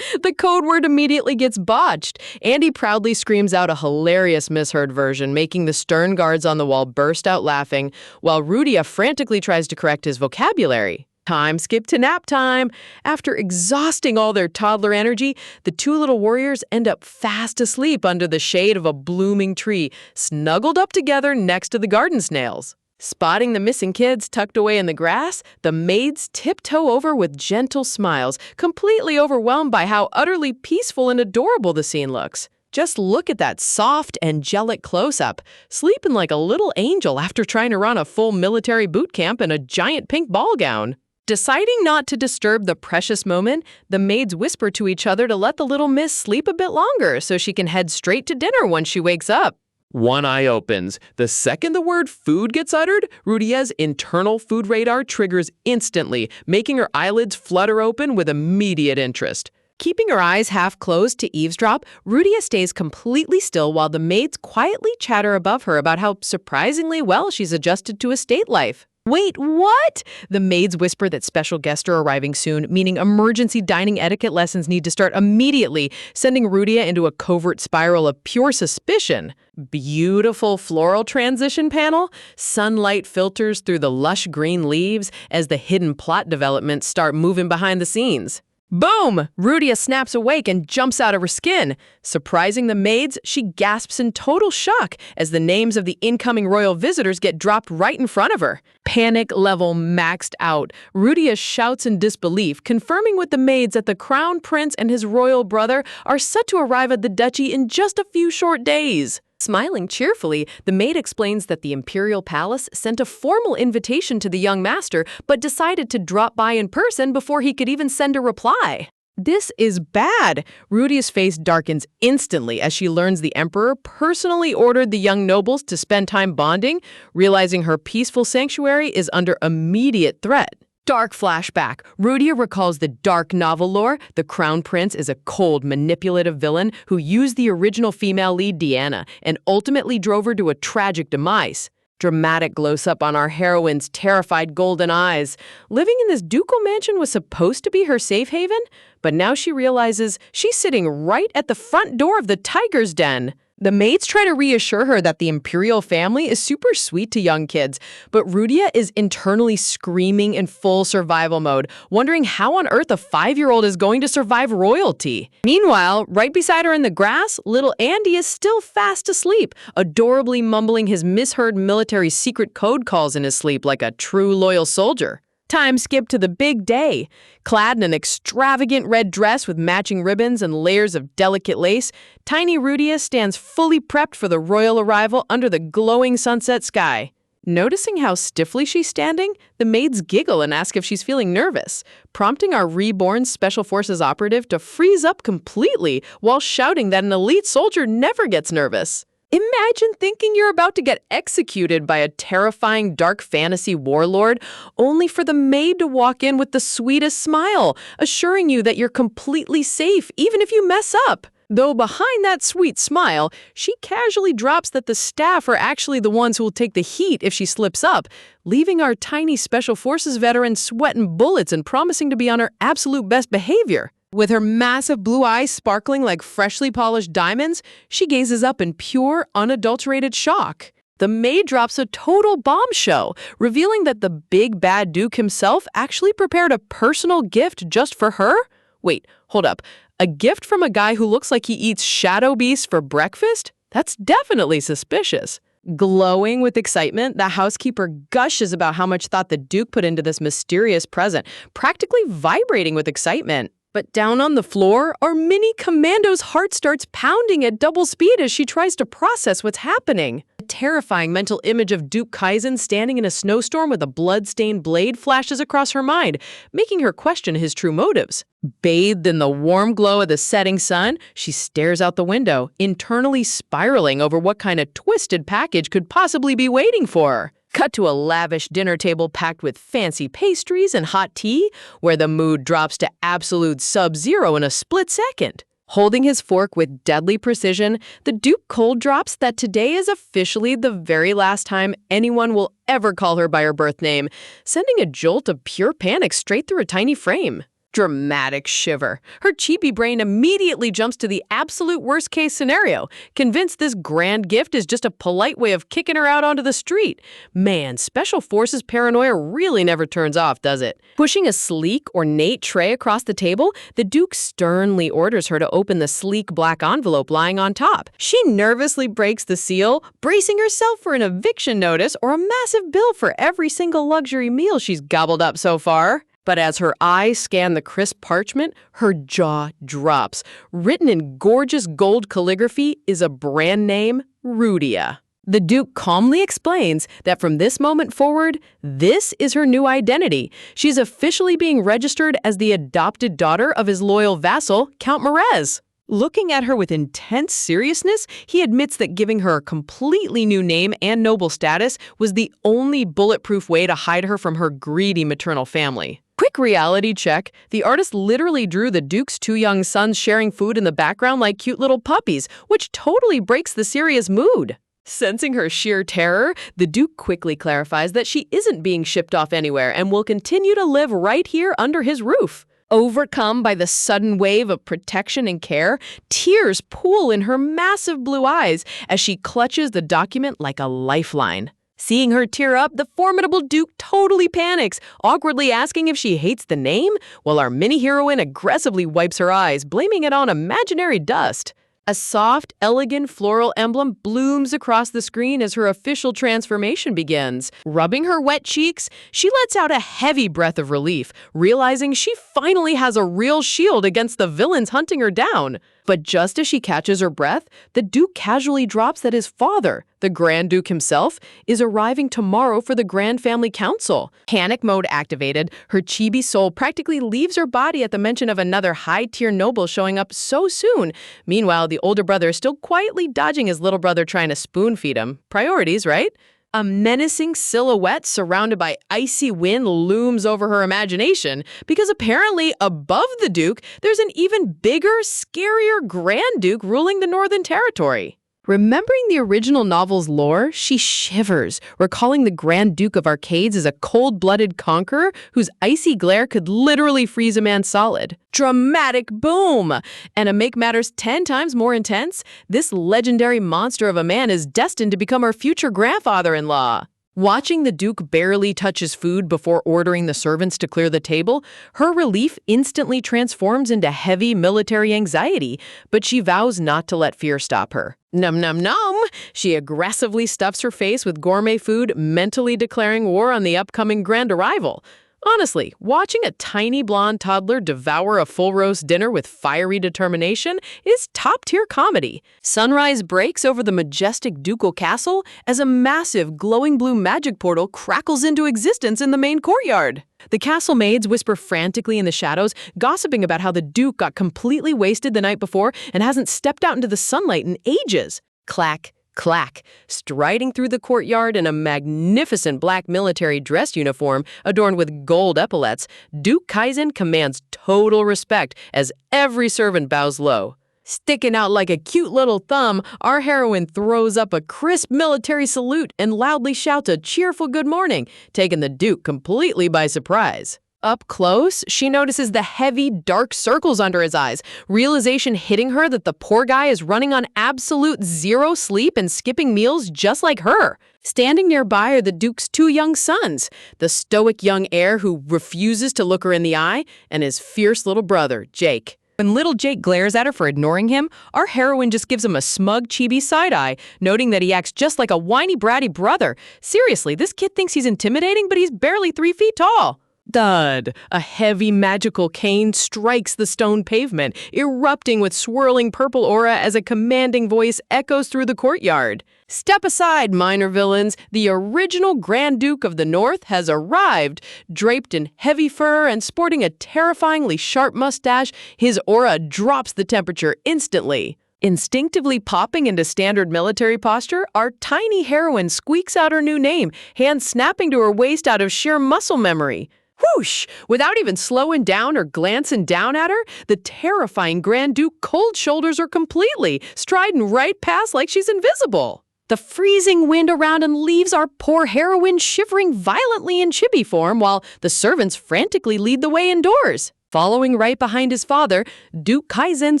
The code word immediately gets botched. Andy proudly screams out a hilarious misheard version, making the stern guards on the wall burst out laughing, while Rudia frantically tries to correct his vocabulary. Time skip to nap time. After exhausting all their toddler energy, the 2 little warriors end up fast asleep under the shade of a blooming tree, snuggled up together next to the garden snails. Spotting the missing kids tucked away in the grass, the maids tiptoe over with gentle smiles, completely overwhelmed by how utterly peaceful and adorable the scene looks. Just look at that soft, angelic close-up, sleeping like a little angel after trying to run a full military boot camp in a giant pink ball gown. Deciding not to disturb the precious moment, the maids whisper to each other to let the little miss sleep a bit longer so she can head straight to dinner when she wakes up. One eye opens. The second the word food gets uttered, Rudia's internal food radar triggers instantly, making her eyelids flutter open with immediate interest. Keeping her eyes half closed to eavesdrop, Rudia stays completely still while the maids quietly chatter above her about how surprisingly well she's adjusted to estate life. Wait, what? The maids whisper that special guests are arriving soon, meaning emergency dining etiquette lessons need to start immediately, sending Rudia into a covert spiral of pure suspicion. Beautiful floral transition panel. Sunlight filters through the lush green leaves as the hidden plot developments start moving behind the scenes. Boom! Rudia snaps awake and jumps out of her skin. Surprising the maids, she gasps in total shock as the names of the incoming royal visitors get dropped right in front of her. Panic level maxed out. Rudia shouts in disbelief, confirming with the maids that the crown prince and his royal brother are set to arrive at the duchy in just a few short days. Smiling cheerfully, the maid explains that the imperial palace sent a formal invitation to the young master, but decided to drop by in person before he could even send a reply. This is bad. Rudia's face darkens instantly as she learns the emperor personally ordered the young nobles to spend time bonding, realizing her peaceful sanctuary is under immediate threat. Dark flashback. Rudia recalls the dark novel lore. The crown prince is a cold, manipulative villain who used the original female lead, Diana, and ultimately drove her to a tragic demise. Dramatic close-up on our heroine's terrified golden eyes. Living in this ducal mansion was supposed to be her safe haven, but now she realizes she's sitting right at the front door of the tiger's den. The maids try to reassure her that the imperial family is super sweet to young kids, but Rudia is internally screaming in full survival mode, wondering how on earth a 5-year-old is going to survive royalty. Meanwhile, right beside her in the grass, little Andy is still fast asleep, adorably mumbling his misheard military secret code calls in his sleep like a true loyal soldier. Time skip to the big day. Clad in an extravagant red dress with matching ribbons and layers of delicate lace, tiny Rudia stands fully prepped for the royal arrival under the glowing sunset sky. Noticing how stiffly she's standing, the maids giggle and ask if she's feeling nervous, prompting our reborn Special Forces operative to freeze up completely while shouting that an elite soldier never gets nervous. Imagine thinking you're about to get executed by a terrifying dark fantasy warlord, only for the maid to walk in with the sweetest smile, assuring you that you're completely safe even if you mess up. Though behind that sweet smile, she casually drops that the staff are actually the ones who will take the heat if she slips up, leaving our tiny Special Forces veteran sweating bullets and promising to be on her absolute best behavior. With her massive blue eyes sparkling like freshly polished diamonds, she gazes up in pure, unadulterated shock. The maid drops a total bombshell, revealing that the big bad Duke himself actually prepared a personal gift just for her? Wait, hold up. A gift from a guy who looks like he eats shadow beasts for breakfast? That's definitely suspicious. Glowing with excitement, the housekeeper gushes about how much thought the Duke put into this mysterious present, practically vibrating with excitement. But down on the floor, our mini commando's heart starts pounding at double speed as she tries to process what's happening. A terrifying mental image of Duke Kaizen standing in a snowstorm with a blood-stained blade flashes across her mind, making her question his true motives. Bathed in the warm glow of the setting sun, she stares out the window, internally spiraling over what kind of twisted package could possibly be waiting for her. Cut to a lavish dinner table packed with fancy pastries and hot tea, where the mood drops to absolute sub-zero in a split second. Holding his fork with deadly precision, the Duke cold drops that today is officially the very last time anyone will ever call her by her birth name, sending a jolt of pure panic straight through her tiny frame. Dramatic shiver. Her cheapy brain immediately jumps to the absolute worst-case scenario, convinced this grand gift is just a polite way of kicking her out onto the street. Man, Special Forces paranoia really never turns off, does it? Pushing a sleek, ornate tray across the table, the Duke sternly orders her to open the sleek black envelope lying on top. She nervously breaks the seal, bracing herself for an eviction notice or a massive bill for every single luxury meal she's gobbled up so far. But as her eyes scan the crisp parchment, her jaw drops. Written in gorgeous gold calligraphy is a brand name, Rudia. The Duke calmly explains that from this moment forward, this is her new identity. She's officially being registered as the adopted daughter of his loyal vassal, Count Merez. Looking at her with intense seriousness, he admits that giving her a completely new name and noble status was the only bulletproof way to hide her from her greedy maternal family. Quick reality check. The artist literally drew the Duke's two young sons sharing food in the background like cute little puppies, which totally breaks the serious mood. Sensing her sheer terror, the Duke quickly clarifies that she isn't being shipped off anywhere and will continue to live right here under his roof. Overcome by the sudden wave of protection and care, tears pool in her massive blue eyes as she clutches the document like a lifeline. Seeing her tear up, the formidable Duke totally panics, awkwardly asking if she hates the name, while our mini-heroine aggressively wipes her eyes, blaming it on imaginary dust. A soft, elegant floral emblem blooms across the screen as her official transformation begins. Rubbing her wet cheeks, she lets out a heavy breath of relief, realizing she finally has a real shield against the villains hunting her down. But just as she catches her breath, the Duke casually drops that his father, the Grand Duke himself, is arriving tomorrow for the Grand Family Council. Panic mode activated, her chibi soul practically leaves her body at the mention of another high-tier noble showing up so soon. Meanwhile, the older brother is still quietly dodging his little brother trying to spoon-feed him. Priorities, right? A menacing silhouette surrounded by icy wind looms over her imagination because apparently above the Duke, there's an even bigger, scarier Grand Duke ruling the Northern Territory. Remembering the original novel's lore, she shivers, recalling the Grand Duke of Arcades as a cold-blooded conqueror whose icy glare could literally freeze a man solid. Dramatic boom! And to make matters 10 times more intense, this legendary monster of a man is destined to become her future grandfather-in-law. Watching the Duke barely touch his food before ordering the servants to clear the table, her relief instantly transforms into heavy military anxiety, but she vows not to let fear stop her. Num num num! She aggressively stuffs her face with gourmet food, mentally declaring war on the upcoming grand arrival. Honestly, watching a tiny blonde toddler devour a full roast dinner with fiery determination is top-tier comedy. Sunrise breaks over the majestic ducal castle as a massive glowing blue magic portal crackles into existence in the main courtyard. The castle maids whisper frantically in the shadows, gossiping about how the Duke got completely wasted the night before and hasn't stepped out into the sunlight in ages. Clack. Clack, striding through the courtyard in a magnificent black military dress uniform adorned with gold epaulets, Duke Kaizen commands total respect as every servant bows low. Sticking out like a cute little thumb, our heroine throws up a crisp military salute and loudly shouts a cheerful good morning, taking the Duke completely by surprise. Up close, she notices the heavy, dark circles under his eyes, realization hitting her that the poor guy is running on absolute zero sleep and skipping meals just like her. Standing nearby are the Duke's two young sons, the stoic young heir who refuses to look her in the eye, and his fierce little brother, Jake. When little Jake glares at her for ignoring him, our heroine just gives him a smug, chibi side-eye, noting that he acts just like a whiny, bratty brother. Seriously, this kid thinks he's intimidating, but he's barely 3 feet tall. Thud! A heavy magical cane strikes the stone pavement, erupting with swirling purple aura as a commanding voice echoes through the courtyard. Step aside, minor villains. The original Grand Duke of the North has arrived. Draped in heavy fur and sporting a terrifyingly sharp mustache, his aura drops the temperature instantly. Instinctively popping into standard military posture, our tiny heroine squeaks out her new name, hands snapping to her waist out of sheer muscle memory. Whoosh! Without even slowing down or glancing down at her, the terrifying Grand Duke cold shoulders her completely, striding right past like she's invisible. The freezing wind around and leaves our poor heroine shivering violently in chibi form while the servants frantically lead the way indoors. Following right behind his father, Duke Kaizen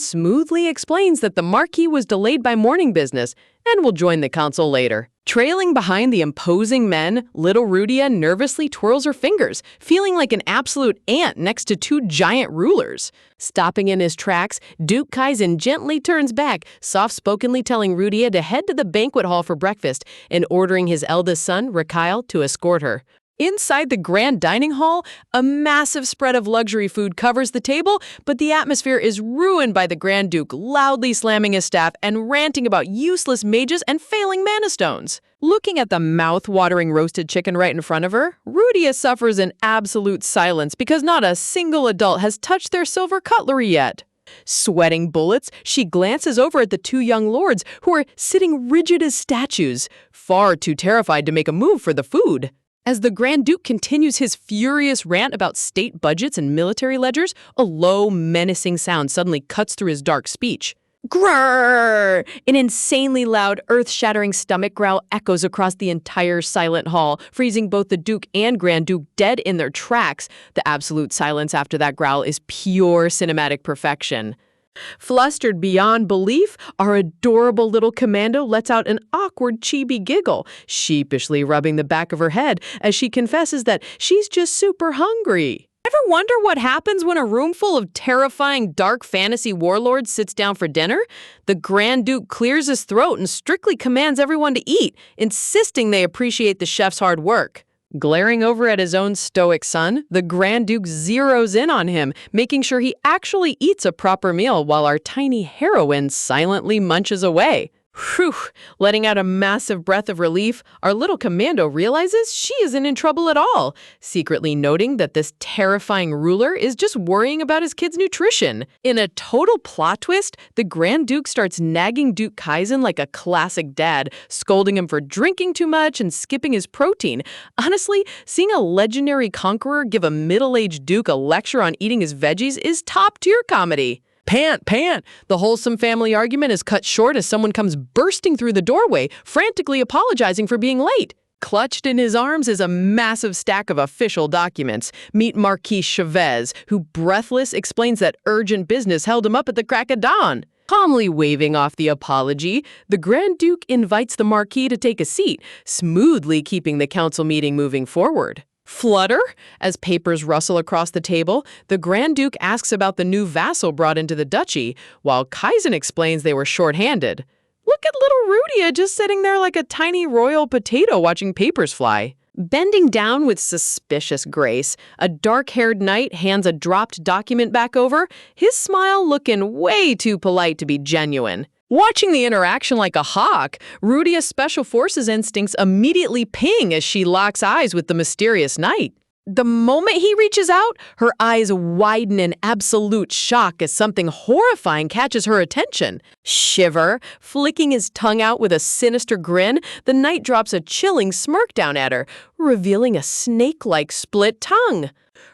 smoothly explains that the Marquis was delayed by morning business and will join the council later. Trailing behind the imposing men, little Rudia nervously twirls her fingers, feeling like an absolute ant next to two giant rulers. Stopping in his tracks, Duke Kaizen gently turns back, soft-spokenly telling Rudia to head to the banquet hall for breakfast and ordering his eldest son, Rakyle, to escort her. Inside the grand dining hall, a massive spread of luxury food covers the table, but the atmosphere is ruined by the Grand Duke loudly slamming his staff and ranting about useless mages and failing mana stones. Looking at the mouth-watering roasted chicken right in front of her, Rudia suffers in absolute silence because not a single adult has touched their silver cutlery yet. Sweating bullets, she glances over at the two young lords who are sitting rigid as statues, far too terrified to make a move for the food. As the Grand Duke continues his furious rant about state budgets and military ledgers, a low, menacing sound suddenly cuts through his dark speech. Grrr! An insanely loud, earth-shattering stomach growl echoes across the entire silent hall, freezing both the Duke and Grand Duke dead in their tracks. The absolute silence after that growl is pure cinematic perfection. Flustered beyond belief, our adorable little commando lets out an awkward chibi giggle, sheepishly rubbing the back of her head as she confesses that she's just super hungry. Ever wonder what happens when a room full of terrifying dark fantasy warlords sits down for dinner? The Grand Duke clears his throat and strictly commands everyone to eat, insisting they appreciate the chef's hard work. Glaring over at his own stoic son, the Grand Duke zeroes in on him, making sure he actually eats a proper meal while our tiny heroine silently munches away. Whew! Letting out a massive breath of relief, our little commando realizes she isn't in trouble at all, secretly noting that this terrifying ruler is just worrying about his kid's nutrition. In a total plot twist, the Grand Duke starts nagging Duke Kaizen like a classic dad, scolding him for drinking too much and skipping his protein. Honestly, seeing a legendary conqueror give a middle-aged Duke a lecture on eating his veggies is top-tier comedy. Pant, pant! The wholesome family argument is cut short as someone comes bursting through the doorway, frantically apologizing for being late. Clutched in his arms is a massive stack of official documents. Meet Marquis Chavez, who, breathless, explains that urgent business held him up at the crack of dawn. Calmly waving off the apology, the Grand Duke invites the Marquis to take a seat, smoothly keeping the council meeting moving forward. Flutter? As papers rustle across the table, the Grand Duke asks about the new vassal brought into the duchy, while Kaizen explains they were short-handed. Look at little Rudia just sitting there like a tiny royal potato watching papers fly. Bending down with suspicious grace, a dark-haired knight hands a dropped document back over, his smile looking way too polite to be genuine. Watching the interaction like a hawk, Rudia's Special Forces instincts immediately ping as she locks eyes with the mysterious knight. The moment he reaches out, her eyes widen in absolute shock as something horrifying catches her attention. Shiver, flicking his tongue out with a sinister grin, the knight drops a chilling smirk down at her, revealing a snake-like split tongue.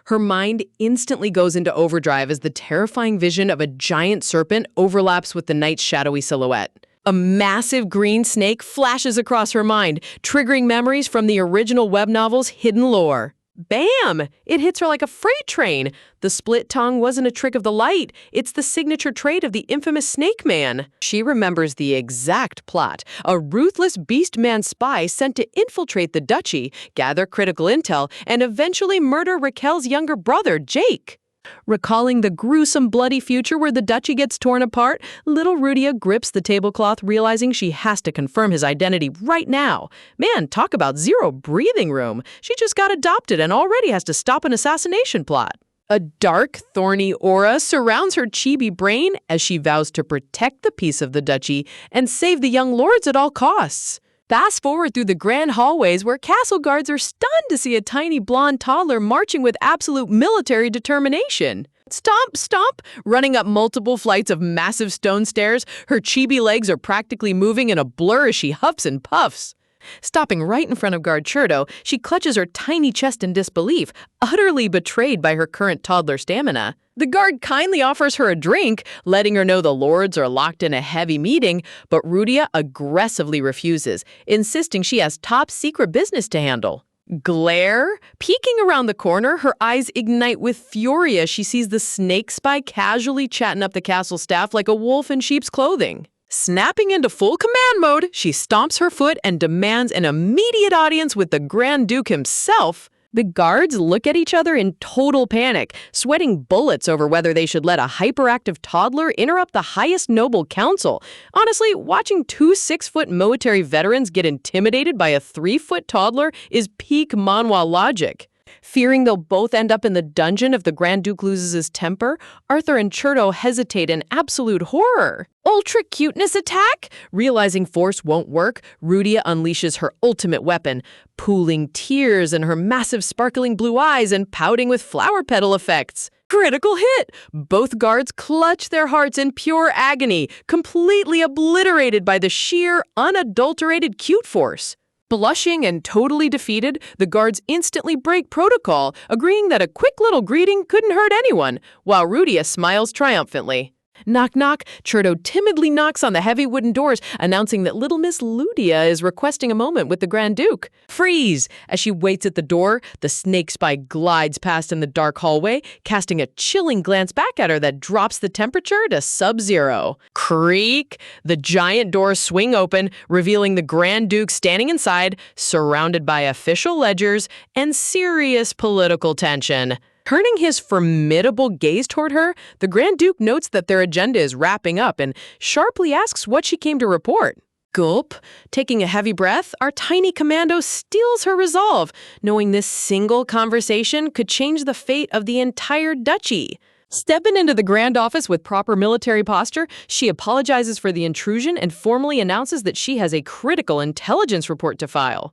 Her mind instantly goes into overdrive as the terrifying vision of a giant serpent overlaps with the knight's shadowy silhouette. A massive green snake flashes across her mind, triggering memories from the original web novel's hidden lore. Bam! It hits her like a freight train. The split tongue wasn't a trick of the light. It's the signature trait of the infamous Snake Man. She remembers the exact plot. A ruthless beast man spy sent to infiltrate the duchy, gather critical intel, and eventually murder Raquel's younger brother, Jake. Recalling the gruesome, bloody future where the duchy gets torn apart, little Rudia grips the tablecloth, realizing she has to confirm his identity right now. Man, talk about zero breathing room. She just got adopted and already has to stop an assassination plot. A dark, thorny aura surrounds her chibi brain as she vows to protect the peace of the duchy and save the young lords at all costs. Fast forward through the grand hallways where castle guards are stunned to see a tiny blonde toddler marching with absolute military determination. Stomp, stomp! Running up multiple flights of massive stone stairs, her chibi legs are practically moving in a blur as she huffs and puffs. Stopping right in front of Guard Cherto, she clutches her tiny chest in disbelief, utterly betrayed by her current toddler stamina. The guard kindly offers her a drink, letting her know the lords are locked in a heavy meeting, but Rudia aggressively refuses, insisting she has top-secret business to handle. Glare? Peeking around the corner, her eyes ignite with fury as she sees the snake spy casually chatting up the castle staff like a wolf in sheep's clothing. Snapping into full command mode, she stomps her foot and demands an immediate audience with the Grand Duke himself. The guards look at each other in total panic, sweating bullets over whether they should let a hyperactive toddler interrupt the highest noble council. Honestly, watching two 6-foot military veterans get intimidated by a 3-foot toddler is peak Manhwa logic. Fearing they'll both end up in the dungeon if the Grand Duke loses his temper, Arthur and Cherto hesitate in absolute horror. Ultra cuteness attack? Realizing force won't work, Rudia unleashes her ultimate weapon, pooling tears in her massive sparkling blue eyes and pouting with flower petal effects. Critical hit! Both guards clutch their hearts in pure agony, completely obliterated by the sheer, unadulterated cute force. Blushing and totally defeated, the guards instantly break protocol, agreeing that a quick little greeting couldn't hurt anyone, while Rudia smiles triumphantly. Knock, knock. Cherto timidly knocks on the heavy wooden doors, announcing that little Miss Ludia is requesting a moment with the Grand Duke. Freeze! As she waits at the door, the snake spy glides past in the dark hallway, casting a chilling glance back at her that drops the temperature to sub-zero. Creak! The giant doors swing open, revealing the Grand Duke standing inside, surrounded by official ledgers and serious political tension. Turning his formidable gaze toward her, the Grand Duke notes that their agenda is wrapping up and sharply asks what she came to report. Gulp. Taking a heavy breath, our tiny commando steels her resolve, knowing this single conversation could change the fate of the entire duchy. Stepping into the grand office with proper military posture, she apologizes for the intrusion and formally announces that she has a critical intelligence report to file.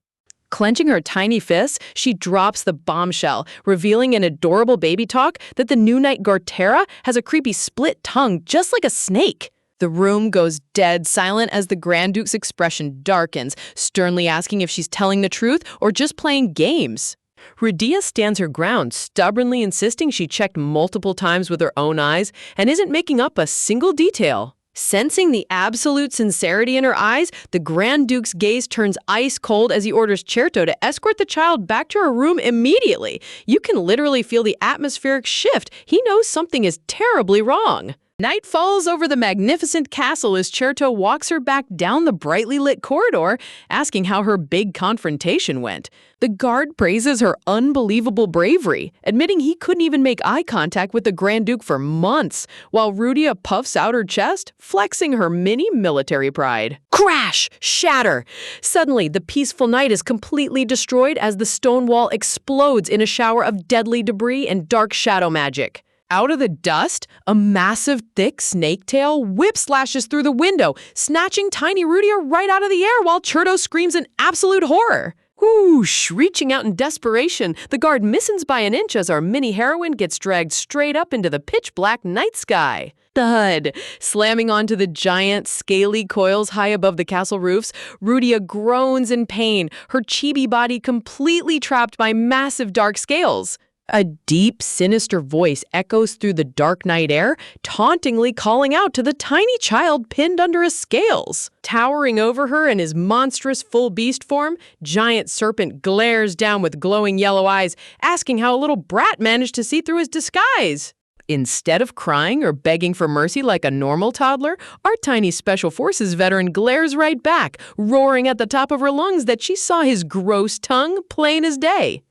Clenching her tiny fists, she drops the bombshell, revealing in adorable baby talk that the new knight Gartera has a creepy split tongue just like a snake. The room goes dead silent as the Grand Duke's expression darkens, sternly asking if she's telling the truth or just playing games. Rudia stands her ground, stubbornly insisting she checked multiple times with her own eyes and isn't making up a single detail. Sensing the absolute sincerity in her eyes, the Grand Duke's gaze turns ice cold as he orders Cherto to escort the child back to her room immediately. You can literally feel the atmospheric shift. He knows something is terribly wrong. Night falls over the magnificent castle as Cherto walks her back down the brightly lit corridor, asking how her big confrontation went. The guard praises her unbelievable bravery, admitting he couldn't even make eye contact with the Grand Duke for months, while Rudia puffs out her chest, flexing her mini military pride. Crash! Shatter! Suddenly, the peaceful night is completely destroyed as the stone wall explodes in a shower of deadly debris and dark shadow magic. Out of the dust, a massive, thick snake tail whip-slashes through the window, snatching tiny Rudia right out of the air while Cherto screams in absolute horror. Whoosh! Reaching out in desperation, the guard misses by an inch as our mini-heroine gets dragged straight up into the pitch-black night sky. Thud! Slamming onto the giant, scaly coils high above the castle roofs, Rudia groans in pain, her chibi body completely trapped by massive dark scales. A deep, sinister voice echoes through the dark night air, tauntingly calling out to the tiny child pinned under his scales. Towering over her in his monstrous full beast form, Giant Serpent glares down with glowing yellow eyes, asking how a little brat managed to see through his disguise. Instead of crying or begging for mercy like a normal toddler, our tiny Special Forces veteran glares right back, roaring at the top of her lungs that she saw his gross tongue plain as day.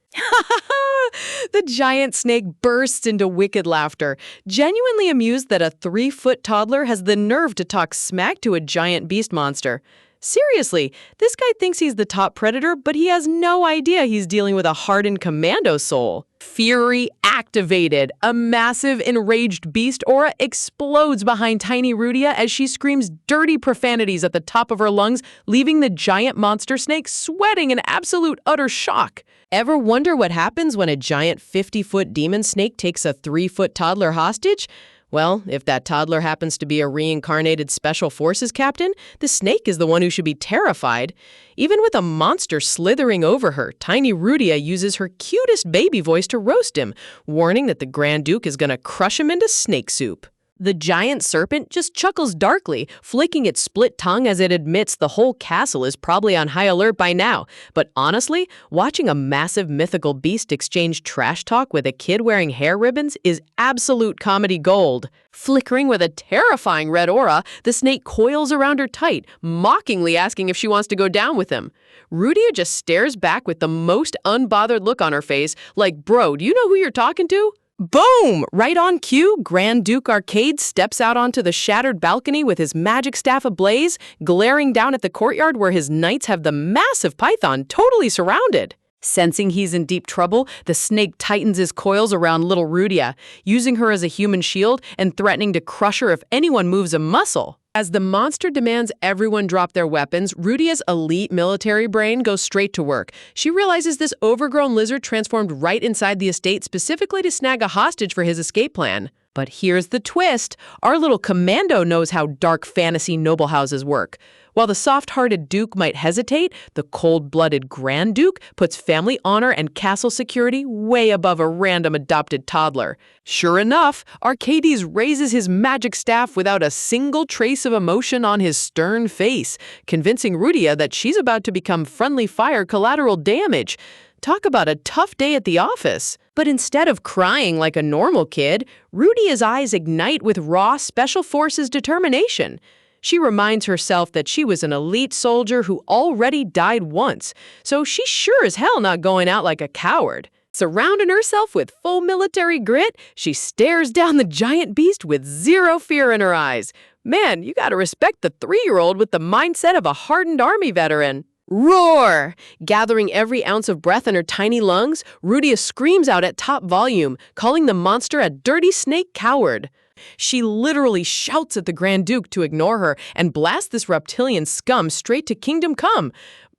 The giant snake bursts into wicked laughter, genuinely amused that a 3-foot toddler has the nerve to talk smack to a giant beast monster. Seriously, this guy thinks he's the top predator, but he has no idea he's dealing with a hardened commando soul. Fury activated. A massive, enraged beast aura explodes behind tiny Rudia as she screams dirty profanities at the top of her lungs, leaving the giant monster snake sweating in absolute utter shock. Ever wonder what happens when a giant 50-foot demon snake takes a 3-foot toddler hostage? Well, if that toddler happens to be a reincarnated Special Forces captain, the snake is the one who should be terrified. Even with a monster slithering over her, tiny Rudia uses her cutest baby voice to roast him, warning that the Grand Duke is going to crush him into snake soup. The giant serpent just chuckles darkly, flicking its split tongue as it admits the whole castle is probably on high alert by now. But honestly, watching a massive mythical beast exchange trash talk with a kid wearing hair ribbons is absolute comedy gold. Flickering with a terrifying red aura, the snake coils around her tight, mockingly asking if she wants to go down with him. Rudia just stares back with the most unbothered look on her face, like, bro, do you know who you're talking to? Boom! Right on cue, Grand Duke Arcade steps out onto the shattered balcony with his magic staff ablaze, glaring down at the courtyard where his knights have the massive python totally surrounded. Sensing he's in deep trouble, the snake tightens his coils around little Rudia, using her as a human shield and threatening to crush her if anyone moves a muscle. As the monster demands everyone drop their weapons, Rudia's elite military brain goes straight to work. She realizes this overgrown lizard transformed right inside the estate specifically to snag a hostage for his escape plan. But here's the twist. Our little commando knows how dark fantasy noble houses work. While the soft-hearted Duke might hesitate, the cold-blooded Grand Duke puts family honor and castle security way above a random adopted toddler. Sure enough, Arcades raises his magic staff without a single trace of emotion on his stern face, convincing Rudia that she's about to become friendly fire collateral damage. Talk about a tough day at the office. But instead of crying like a normal kid, Rudia's eyes ignite with raw Special Forces determination. She reminds herself that she was an elite soldier who already died once, so she's sure as hell not going out like a coward. Surrounding herself with full military grit, she stares down the giant beast with zero fear in her eyes. Man, you gotta respect the 3-year-old with the mindset of a hardened army veteran. Roar! Gathering every ounce of breath in her tiny lungs, Rudia screams out at top volume, calling the monster a dirty snake coward. She literally shouts at the Grand Duke to ignore her and blasts this reptilian scum straight to Kingdom Come.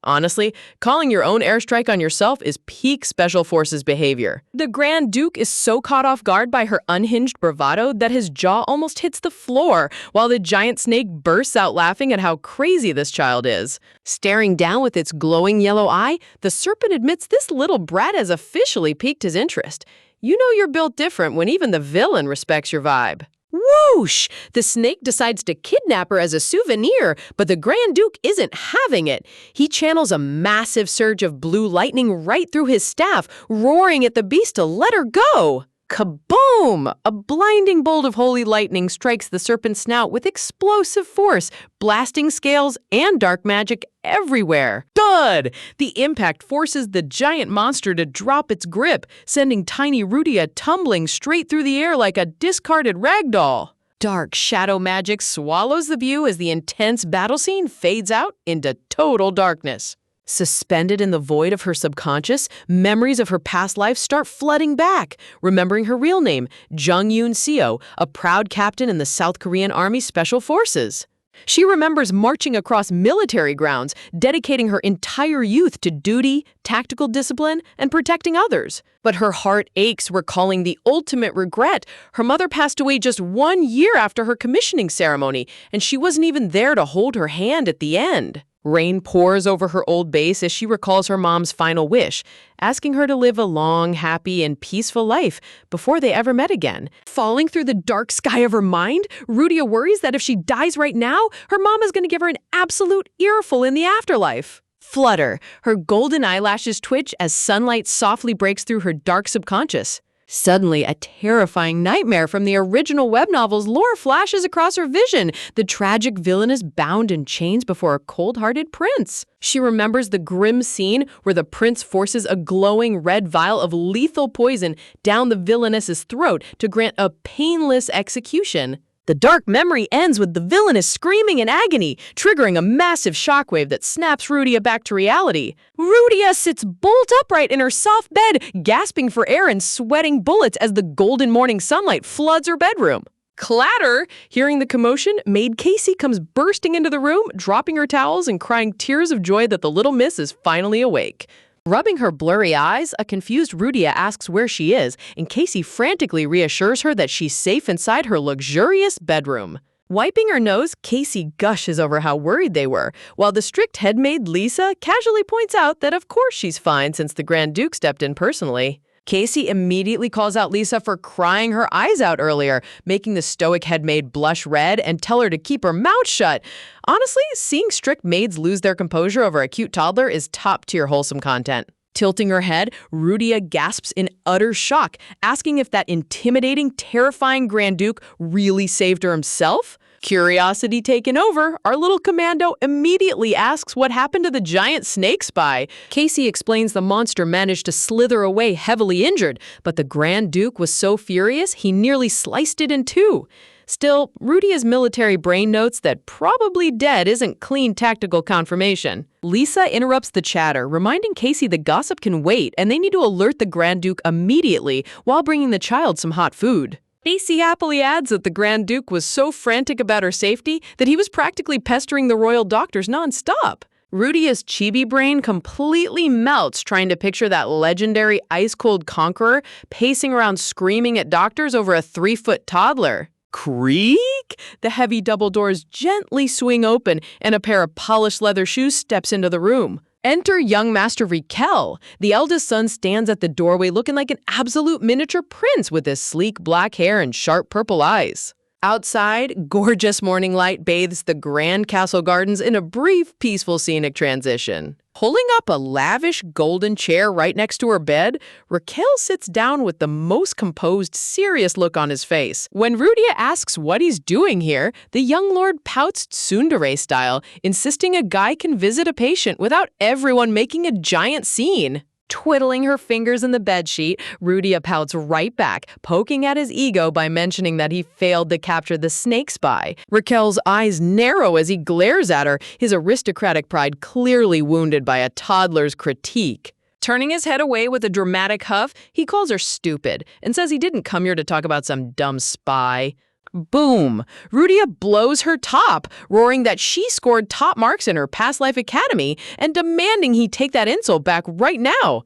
Honestly, calling your own airstrike on yourself is peak Special Forces behavior. The Grand Duke is so caught off guard by her unhinged bravado that his jaw almost hits the floor, while the giant snake bursts out laughing at how crazy this child is. Staring down with its glowing yellow eye, the serpent admits this little brat has officially piqued his interest. You know you're built different when even the villain respects your vibe. Whoosh! The snake decides to kidnap her as a souvenir, but the Grand Duke isn't having it. He channels a massive surge of blue lightning right through his staff, roaring at the beast to let her go. Kaboom! A blinding bolt of holy lightning strikes the serpent's snout with explosive force, blasting scales and dark magic everywhere. Thud! The impact forces the giant monster to drop its grip, sending tiny Rudia tumbling straight through the air like a discarded ragdoll. Dark shadow magic swallows the view as the intense battle scene fades out into total darkness. Suspended in the void of her subconscious, memories of her past life start flooding back, remembering her real name, Jung Yoon Seo, a proud captain in the South Korean Army Special Forces. She remembers marching across military grounds, dedicating her entire youth to duty, tactical discipline, and protecting others. But her heart aches recalling the ultimate regret. Her mother passed away just 1 year after her commissioning ceremony, and she wasn't even there to hold her hand at the end. Rain pours over her old base as she recalls her mom's final wish, asking her to live a long, happy, and peaceful life before they ever met again. Falling through the dark sky of her mind, Rudia worries that if she dies right now, her mom is going to give her an absolute earful in the afterlife. Flutter, her golden eyelashes twitch as sunlight softly breaks through her dark subconscious. Suddenly, a terrifying nightmare from the original web novel's lore flashes across her vision. The tragic villain is bound in chains before a cold-hearted prince. She remembers the grim scene where the prince forces a glowing red vial of lethal poison down the villainess's throat to grant a painless execution. The dark memory ends with the villainess screaming in agony, triggering a massive shockwave that snaps Rudia back to reality. Rudia sits bolt upright in her soft bed, gasping for air and sweating bullets as the golden morning sunlight floods her bedroom. Clatter! Hearing the commotion, maid Casey comes bursting into the room, dropping her towels and crying tears of joy that the little miss is finally awake. Rubbing her blurry eyes, a confused Rudia asks where she is, and Casey frantically reassures her that she's safe inside her luxurious bedroom. Wiping her nose, Casey gushes over how worried they were, while the strict head maid Lisa casually points out that of course she's fine since the Grand Duke stepped in personally. Casey immediately calls out Lisa for crying her eyes out earlier, making the stoic head maid blush red and tell her to keep her mouth shut. Honestly, seeing strict maids lose their composure over a cute toddler is top-tier wholesome content. Tilting her head, Rudia gasps in utter shock, asking if that intimidating, terrifying Grand Duke really saved her himself. Curiosity taken over, our little commando immediately asks what happened to the giant snake spy. Casey explains the monster managed to slither away heavily injured, but the Grand Duke was so furious he nearly sliced it in two. Still, Rudia's military brain notes that probably dead isn't clean tactical confirmation. Lisa interrupts the chatter, reminding Casey the gossip can wait and they need to alert the Grand Duke immediately while bringing the child some hot food. Casey happily adds that the Grand Duke was so frantic about her safety that he was practically pestering the royal doctors nonstop. Rudia's chibi brain completely melts trying to picture that legendary ice-cold conqueror pacing around screaming at doctors over a 3-foot toddler. Creak! The heavy double doors gently swing open and a pair of polished leather shoes steps into the room. Enter young Master Raquel. The eldest son stands at the doorway looking like an absolute miniature prince with his sleek black hair and sharp purple eyes. Outside, gorgeous morning light bathes the grand castle gardens in a brief, peaceful scenic transition. Pulling up a lavish golden chair right next to her bed, Raquel sits down with the most composed, serious look on his face. When Rudia asks what he's doing here, the young lord pouts tsundere style, insisting a guy can visit a patient without everyone making a giant scene. Twiddling her fingers in the bedsheet, Rudia pouts right back, poking at his ego by mentioning that he failed to capture the snake spy. Raquel's eyes narrow as he glares at her, his aristocratic pride clearly wounded by a toddler's critique. Turning his head away with a dramatic huff, he calls her stupid and says he didn't come here to talk about some dumb spy. Boom! Rudia blows her top, roaring that she scored top marks in her past life academy and demanding he take that insult back right now.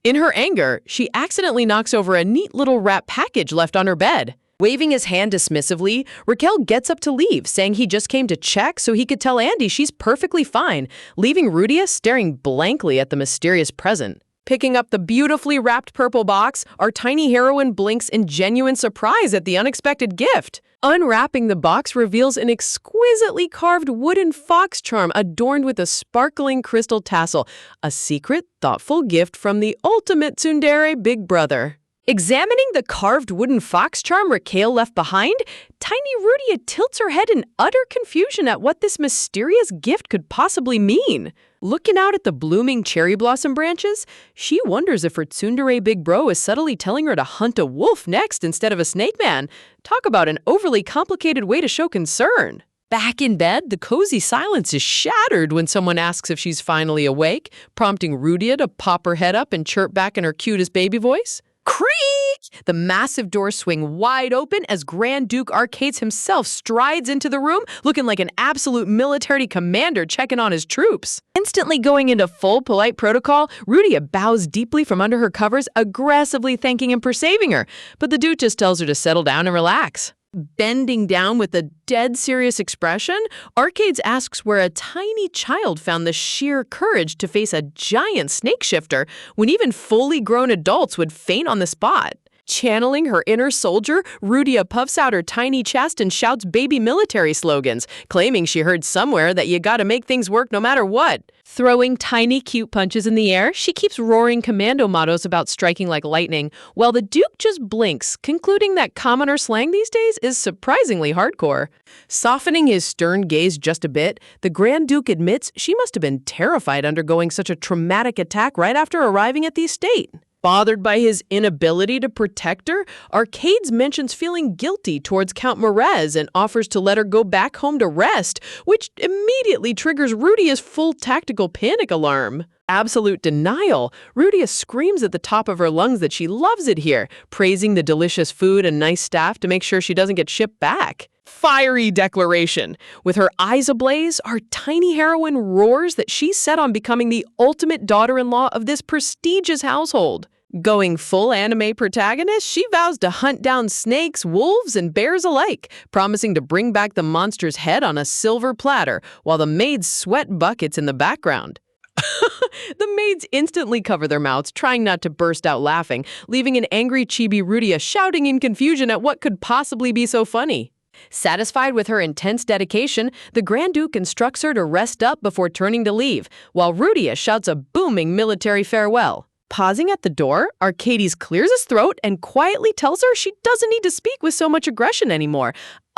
In her anger, she accidentally knocks over a neat little wrap package left on her bed. Waving his hand dismissively, Raquel gets up to leave, saying he just came to check so he could tell Andy she's perfectly fine, leaving Rudia staring blankly at the mysterious present. Picking up the beautifully wrapped purple box, our tiny heroine blinks in genuine surprise at the unexpected gift. Unwrapping the box reveals an exquisitely carved wooden fox charm adorned with a sparkling crystal tassel, a secret, thoughtful gift from the ultimate tsundere big brother. Examining the carved wooden fox charm Raquel left behind, tiny Rudia tilts her head in utter confusion at what this mysterious gift could possibly mean. Looking out at the blooming cherry blossom branches, she wonders if her tsundere big bro is subtly telling her to hunt a wolf next instead of a snake man. Talk about an overly complicated way to show concern. Back in bed, the cozy silence is shattered when someone asks if she's finally awake, prompting Rudia to pop her head up and chirp back in her cutest baby voice. Creak! The massive doors swing wide open as Grand Duke Arcades himself strides into the room, looking like an absolute military commander checking on his troops. Instantly going into full polite protocol, Rudia bows deeply from under her covers, aggressively thanking him for saving her, but the Duke just tells her to settle down and relax. Bending down with a dead serious expression, Arcades asks where a tiny child found the sheer courage to face a giant snake shifter when even fully grown adults would faint on the spot. Channeling her inner soldier, Rudia puffs out her tiny chest and shouts baby military slogans, claiming she heard somewhere that you gotta make things work no matter what. Throwing tiny cute punches in the air, she keeps roaring commando mottos about striking like lightning, while the Duke just blinks, concluding that commoner slang these days is surprisingly hardcore. Softening his stern gaze just a bit, the Grand Duke admits she must have been terrified undergoing such a traumatic attack right after arriving at the estate. Bothered by his inability to protect her, Arcades mentions feeling guilty towards Count Merez and offers to let her go back home to rest, which immediately triggers Rudia's full tactical panic alarm. Absolute denial. Rudia screams at the top of her lungs that she loves it here, praising the delicious food and nice staff to make sure she doesn't get shipped back. Fiery declaration. With her eyes ablaze, our tiny heroine roars that she's set on becoming the ultimate daughter-in-law of this prestigious household. Going full anime protagonist, she vows to hunt down snakes, wolves, and bears alike, promising to bring back the monster's head on a silver platter while the maids sweat buckets in the background. The maids instantly cover their mouths, trying not to burst out laughing, leaving an angry chibi Rudia shouting in confusion at what could possibly be so funny. Satisfied with her intense dedication, the Grand Duke instructs her to rest up before turning to leave, while Rudia shouts a booming military farewell. Pausing at the door, Arcades clears his throat and quietly tells her she doesn't need to speak with so much aggression anymore.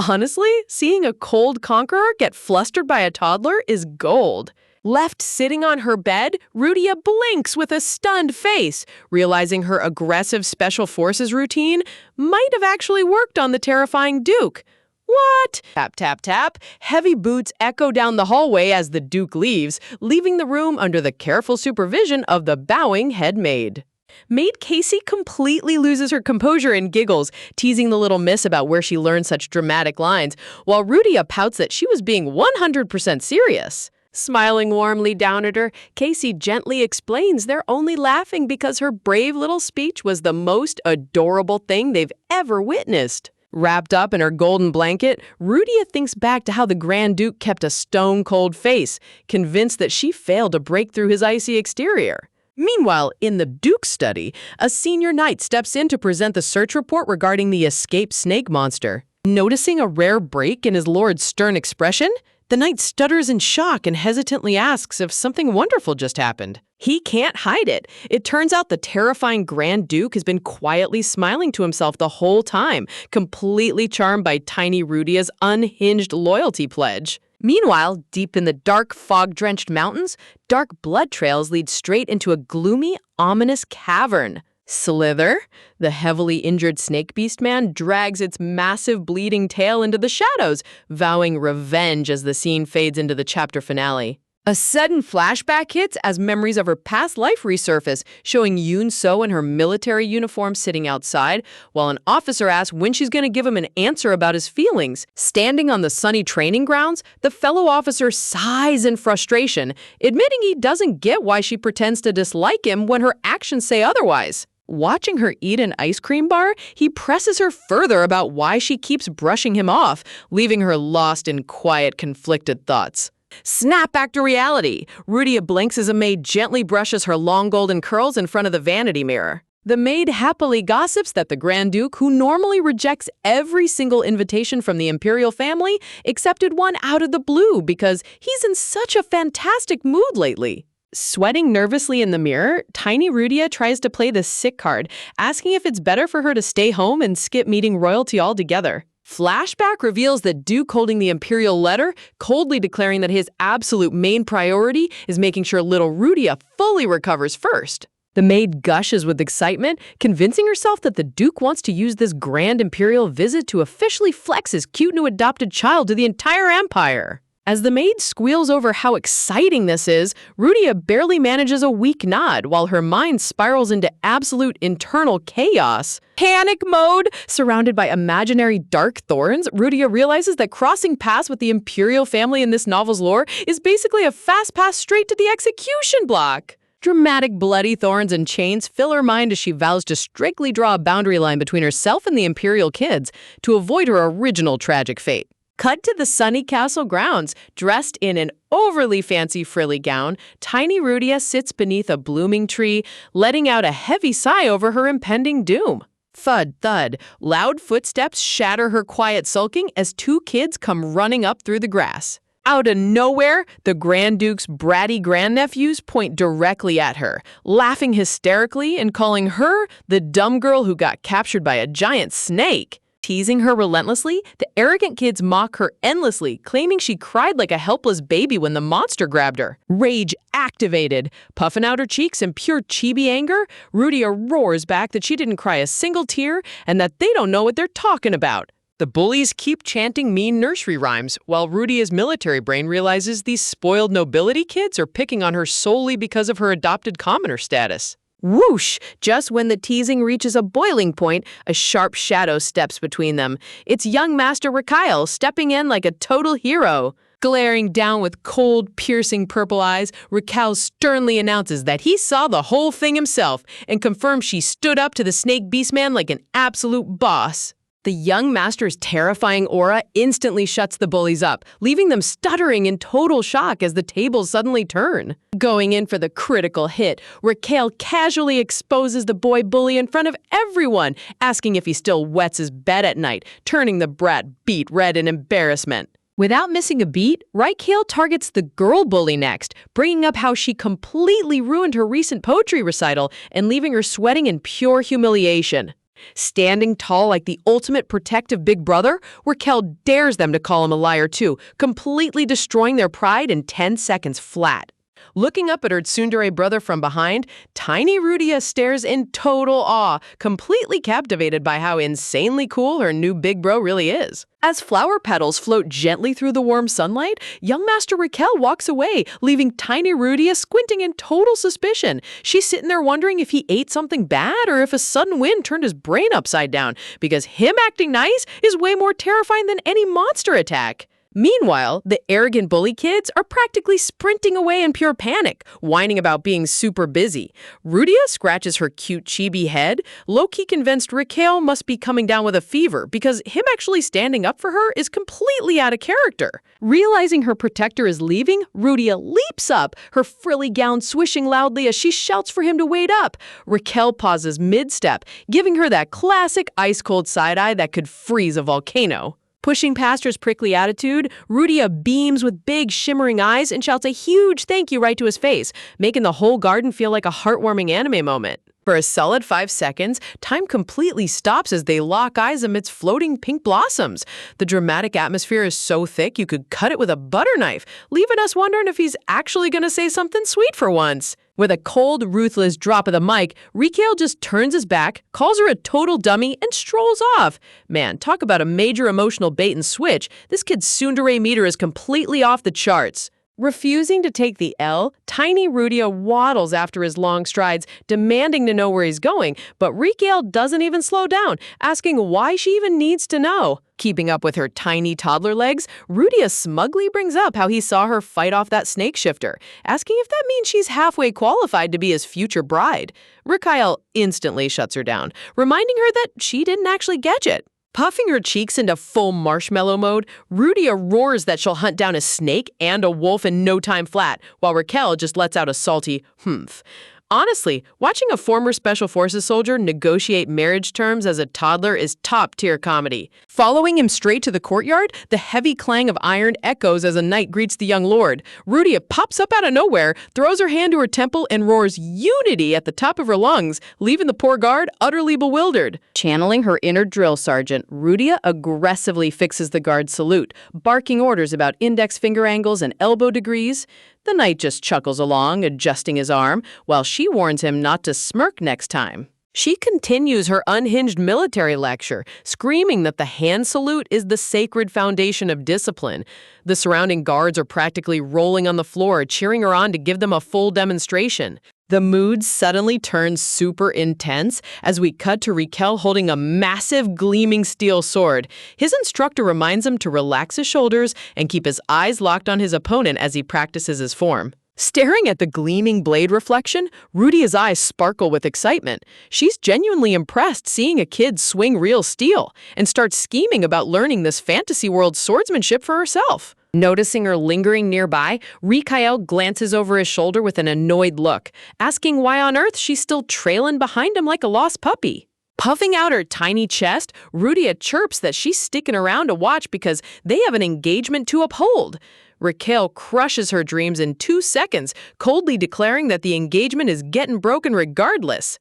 Honestly, seeing a cold conqueror get flustered by a toddler is gold. Left sitting on her bed, Rudia blinks with a stunned face, realizing her aggressive special forces routine might have actually worked on the terrifying Duke. What? Tap, tap, tap. Heavy boots echo down the hallway as the Duke leaves, leaving the room under the careful supervision of the bowing head maid. Maid Casey completely loses her composure and giggles, teasing the little miss about where she learned such dramatic lines, while Rudia pouts that she was being 100% serious. Smiling warmly down at her, Casey gently explains they're only laughing because her brave little speech was the most adorable thing they've ever witnessed. Wrapped up in her golden blanket, Rudia thinks back to how the Grand Duke kept a stone-cold face, convinced that she failed to break through his icy exterior. Meanwhile, in the Duke's study, a senior knight steps in to present the search report regarding the escaped snake monster. Noticing a rare break in his lord's stern expression, the knight stutters in shock and hesitantly asks if something wonderful just happened. He can't hide it. It turns out the terrifying Grand Duke has been quietly smiling to himself the whole time, completely charmed by tiny Rudia's unhinged loyalty pledge. Meanwhile, deep in the dark, fog-drenched mountains, dark blood trails lead straight into a gloomy, ominous cavern. Slither, the heavily injured snake beast man, drags its massive bleeding tail into the shadows, vowing revenge as the scene fades into the chapter finale. A sudden flashback hits as memories of her past life resurface, showing Yoon So in her military uniform sitting outside, while an officer asks when she's going to give him an answer about his feelings. Standing on the sunny training grounds, the fellow officer sighs in frustration, admitting he doesn't get why she pretends to dislike him when her actions say otherwise. Watching her eat an ice cream bar, he presses her further about why she keeps brushing him off, leaving her lost in quiet, conflicted thoughts. Snap back to reality. Rudia blinks as a maid gently brushes her long golden curls in front of the vanity mirror. The maid happily gossips that the Grand Duke, who normally rejects every single invitation from the imperial family, accepted one out of the blue because he's in such a fantastic mood lately. Sweating nervously in the mirror, tiny Rudia tries to play the sick card, asking if it's better for her to stay home and skip meeting royalty altogether. Flashback reveals the Duke holding the imperial letter, coldly declaring that his absolute main priority is making sure little Rudia fully recovers first. The maid gushes with excitement, convincing herself that the Duke wants to use this grand imperial visit to officially flex his cute new adopted child to the entire empire. As the maid squeals over how exciting this is, Rudia barely manages a weak nod while her mind spirals into absolute internal chaos. Panic mode! Surrounded by imaginary dark thorns, Rudia realizes that crossing paths with the imperial family in this novel's lore is basically a fast pass straight to the execution block. Dramatic bloody thorns and chains fill her mind as she vows to strictly draw a boundary line between herself and the imperial kids to avoid her original tragic fate. Cut to the sunny castle grounds. Dressed in an overly fancy frilly gown, tiny Rudia sits beneath a blooming tree, letting out a heavy sigh over her impending doom. Thud, thud. Loud footsteps shatter her quiet sulking as two kids come running up through the grass. Out of nowhere, the Grand Duke's bratty grandnephews point directly at her, laughing hysterically and calling her the dumb girl who got captured by a giant snake. Teasing her relentlessly, the arrogant kids mock her endlessly, claiming she cried like a helpless baby when the monster grabbed her. Rage activated. Puffing out her cheeks in pure chibi anger, Rudia roars back that she didn't cry a single tear and that they don't know what they're talking about. The bullies keep chanting mean nursery rhymes, while Rudia's military brain realizes these spoiled nobility kids are picking on her solely because of her adopted commoner status. Whoosh! Just when the teasing reaches a boiling point, a sharp shadow steps between them. It's young Master Raquel stepping in like a total hero. Glaring down with cold, piercing purple eyes, Raquel sternly announces that he saw the whole thing himself and confirms she stood up to the snake beastman like an absolute boss. The young master's terrifying aura instantly shuts the bullies up, leaving them stuttering in total shock as the tables suddenly turn. Going in for the critical hit, Raquel casually exposes the boy bully in front of everyone, asking if he still wets his bed at night, turning the brat beet red in embarrassment. Without missing a beat, Raquel targets the girl bully next, bringing up how she completely ruined her recent poetry recital and leaving her sweating in pure humiliation. Standing tall like the ultimate protective big brother, Raquel dares them to call him a liar too, completely destroying their pride in 10 seconds flat. Looking up at her tsundere brother from behind, tiny Rudia stares in total awe, completely captivated by how insanely cool her new big bro really is. As flower petals float gently through the warm sunlight, young Master Raquel walks away, leaving tiny Rudia squinting in total suspicion. She's sitting there wondering if he ate something bad or if a sudden wind turned his brain upside down, because him acting nice is way more terrifying than any monster attack. Meanwhile, the arrogant bully kids are practically sprinting away in pure panic, whining about being super busy. Rudia scratches her cute chibi head, low-key convinced Raquel must be coming down with a fever because him actually standing up for her is completely out of character. Realizing her protector is leaving, Rudia leaps up, her frilly gown swishing loudly as she shouts for him to wait up. Raquel pauses mid-step, giving her that classic ice-cold side-eye that could freeze a volcano. Pushing past her prickly attitude, Rudia beams with big, shimmering eyes and shouts a huge thank you right to his face, making the whole garden feel like a heartwarming anime moment. For a solid 5 seconds, time completely stops as they lock eyes amidst floating pink blossoms. The dramatic atmosphere is so thick you could cut it with a butter knife, leaving us wondering if he's actually going to say something sweet for once. With a cold, ruthless drop of the mic, Raquel just turns his back, calls her a total dummy, and strolls off. Man, talk about a major emotional bait and switch. This kid's tsundere meter is completely off the charts. Refusing to take the L, tiny Rudia waddles after his long strides, demanding to know where he's going, but Raquel doesn't even slow down, asking why she even needs to know. Keeping up with her tiny toddler legs, Rudia smugly brings up how he saw her fight off that snake shifter, asking if that means she's halfway qualified to be his future bride. Raquel instantly shuts her down, reminding her that she didn't actually get it. Puffing her cheeks into full marshmallow mode, Rudia roars that she'll hunt down a snake and a wolf in no time flat, while Raquel just lets out a salty humph. Honestly, watching a former Special Forces soldier negotiate marriage terms as a toddler is top-tier comedy. Following him straight to the courtyard, the heavy clang of iron echoes as a knight greets the young lord. Rudia pops up out of nowhere, throws her hand to her temple, and roars unity at the top of her lungs, leaving the poor guard utterly bewildered. Channeling her inner drill sergeant, Rudia aggressively fixes the guard's salute, barking orders about index finger angles and elbow degrees. The knight just chuckles along, adjusting his arm, while she warns him not to smirk next time. She continues her unhinged military lecture, screaming that the hand salute is the sacred foundation of discipline. The surrounding guards are practically rolling on the floor, cheering her on to give them a full demonstration. The mood suddenly turns super intense as we cut to Raquel holding a massive gleaming steel sword. His instructor reminds him to relax his shoulders and keep his eyes locked on his opponent as he practices his form. Staring at the gleaming blade reflection, Rudia's eyes sparkle with excitement. She's genuinely impressed seeing a kid swing real steel and starts scheming about learning this fantasy world swordsmanship for herself. Noticing her lingering nearby, Raquel glances over his shoulder with an annoyed look, asking why on earth she's still trailing behind him like a lost puppy. Puffing out her tiny chest, Rudia chirps that she's sticking around to watch because they have an engagement to uphold. Raquel crushes her dreams in 2 seconds, coldly declaring that the engagement is getting broken regardless.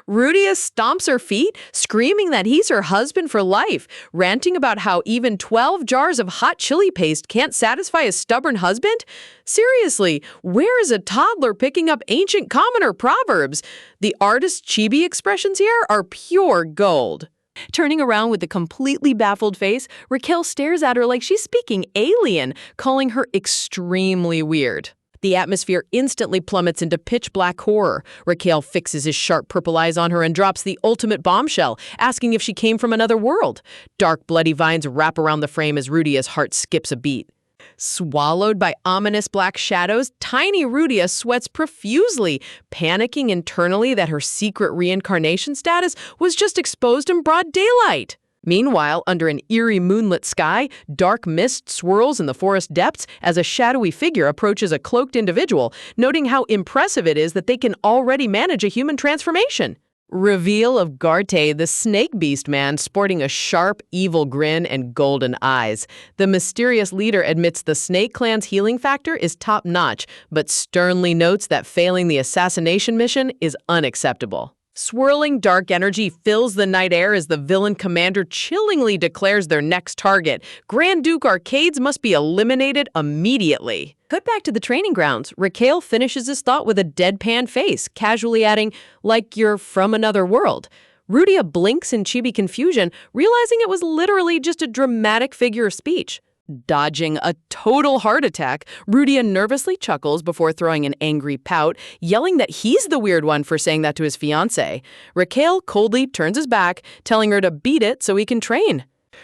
Rudia stomps her feet, screaming that he's her husband for life, ranting about how even 12 jars of hot chili paste can't satisfy a stubborn husband. Seriously, where is a toddler picking up ancient commoner proverbs? The artist's chibi expressions here are pure gold. Turning around with a completely baffled face, Raquel stares at her like she's speaking alien, calling her extremely weird. The atmosphere instantly plummets into pitch-black horror. Raquel fixes his sharp purple eyes on her and drops the ultimate bombshell, asking if she came from another world. Dark, bloody vines wrap around the frame as Rudia's heart skips a beat. Swallowed by ominous black shadows, tiny Rudia sweats profusely, panicking internally that her secret reincarnation status was just exposed in broad daylight. Meanwhile, under an eerie moonlit sky, dark mist swirls in the forest depths as a shadowy figure approaches a cloaked individual, noting how impressive it is that they can already manage a human transformation. Reveal of Garthe, the snake beast man, sporting a sharp, evil grin and golden eyes. The mysterious leader admits the snake clan's healing factor is top-notch, but sternly notes that failing the assassination mission is unacceptable. Swirling dark energy fills the night air as the villain commander chillingly declares their next target. Grand Duke Arcades must be eliminated immediately. Cut back to the training grounds. Raquel finishes his thought with a deadpan face, casually adding, like you're from another world. Rudia blinks in chibi confusion, realizing it was literally just a dramatic figure of speech. Dodging a total heart attack, Rudia nervously chuckles before throwing an angry pout, yelling that he's the weird one for saying that to his fiancée. Raquel coldly turns his back, telling her to beat it so he can train.